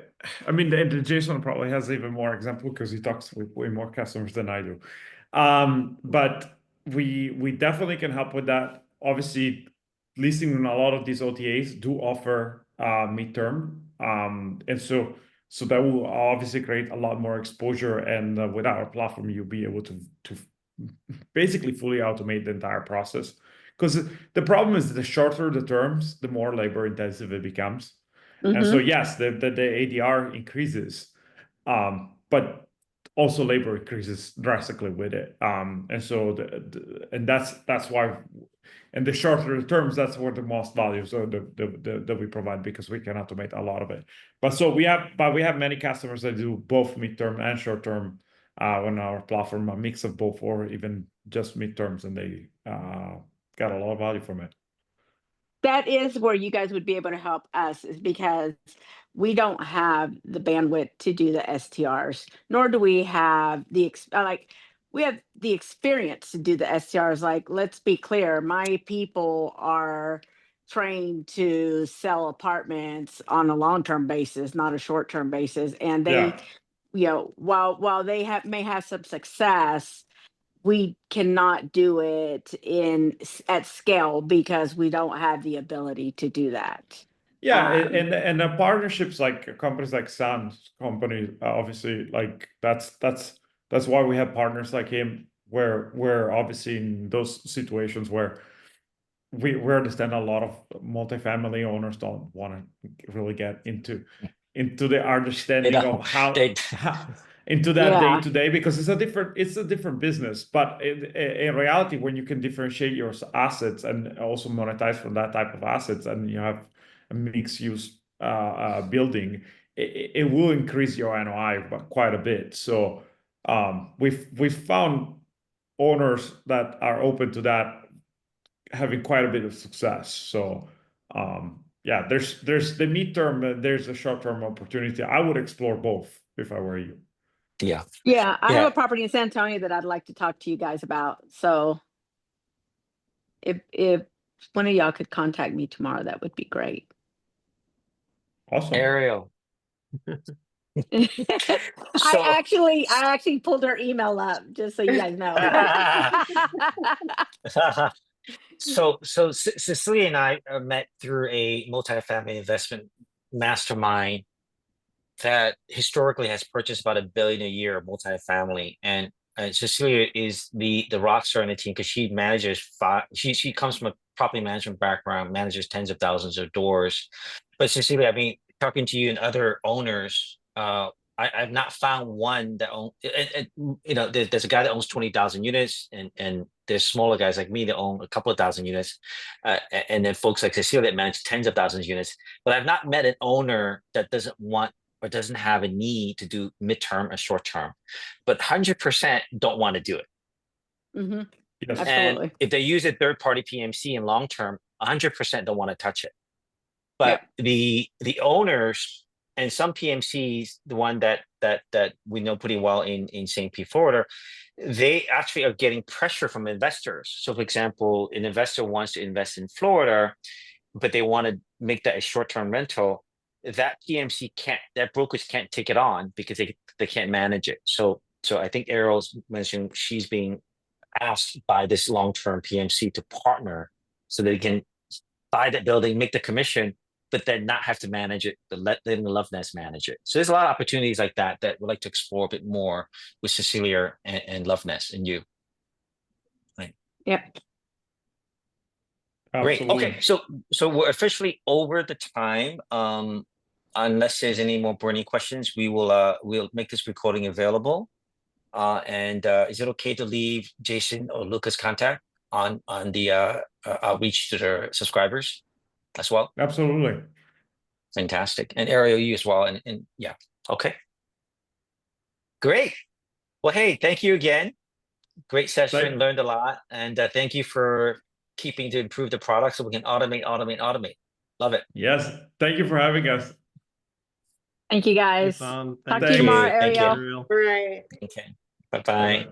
I mean, the Jason probably has even more example because he talks with way more customers than I do. But we definitely can help with that. Obviously, leasing on a lot of these OTAs do offer midterm, and so that will obviously create a lot more exposure. And with our platform, you'll be able to basically fully automate the entire process. Because the problem is the shorter the terms, the more labor intensive it becomes. And so yes, the ADR increases, but also labor increases drastically with it. And so and that's why, and the shorter the terms, that's where the most value so that we provide, because we can automate a lot of it. But we have many customers that do both midterm and short term on our platform, a mix of both, or even just midterms, and they got a lot of value from it. That is where you guys would be able to help us, is because we don't have the bandwidth to do the STRs, nor do we have we have the experience to do the STRs. Like, let's be clear, my people are trained to sell apartments on a long-term basis, not a short-term basis. And they, you know, while they may have some success, we cannot do it at scale because we don't have the ability to do that. Yeah, and the partnerships like companies like Sam's company, obviously, like that's why we have partners like him, where obviously in those situations where we understand a lot of multifamily owners don't want to really get into the understanding of how into that day to day, because it's a different business. But in reality, when you can differentiate your assets and also monetize from that type of assets, and you have a mixed use building, it will increase your NOI by quite a bit. So we've found owners that are open to that having quite a bit of success. So yeah, there's the midterm, there's a short-term opportunity. I would explore both if I were you. Yeah, I have a property in San Antonio that I'd like to talk to you guys about. So if one of y'all could contact me tomorrow, that would be great. Awesome. Ariel. I actually pulled her email up, just so you guys know. So Cecilia and I met through a multifamily investment mastermind that historically has purchased about $1 billion a year of multifamily. And Cecilia is the rock star in the team, because she manages she comes from a property management background, manages tens of thousands of doors. But Cecilia, I mean, talking to you and other owners, I've not found one that own. There's a guy that owns 20,000 units, and there's smaller guys like me that own a couple of thousand units, and then folks like Cecilia that manage tens of thousands of units. But I've not met an owner that doesn't want or doesn't have a need to do midterm or short term, but 100% don't want to do it. Mm-hmm. Yes. Absolutely. And if they use a third party PMC in long term, 100% don't want to touch it. But the owners and some PMCs, the one that we know pretty well in St. Pete, Florida, they actually are getting pressure from investors. So, for example, an investor wants to invest in Florida, but they want to make that a short-term rental. That PMC can't, that brokerage can't take it on because they can't manage it. So I think Ariel's mentioned she's being asked by this long-term PMC to partner so they can buy that building, make the commission, but then not have to manage it, but letting the LoveNest manage it. So there's a lot of opportunities like that we'd like to explore a bit more with Cecilia and LoveNest and you. Right. Yep. Great. Absolutely. Okay. So we're officially over the time. Unless there's any more burning questions, we'll make this recording available. And is it okay to leave Jason or Luca's contact on the outreach to their subscribers as well? Absolutely. Fantastic. And Ariel, you as well. And yeah, okay. Great. Well, hey, thank you again. Great session, learned a lot. And thank you for keeping to improve the product so we can automate. Love it. Yes. Thank you for having us. Thank you, guys. Thanks, Talk Thank to you tomorrow, you. Thank you. Ariel. Ariel. Right. Okay. Bye-bye. Bye-bye.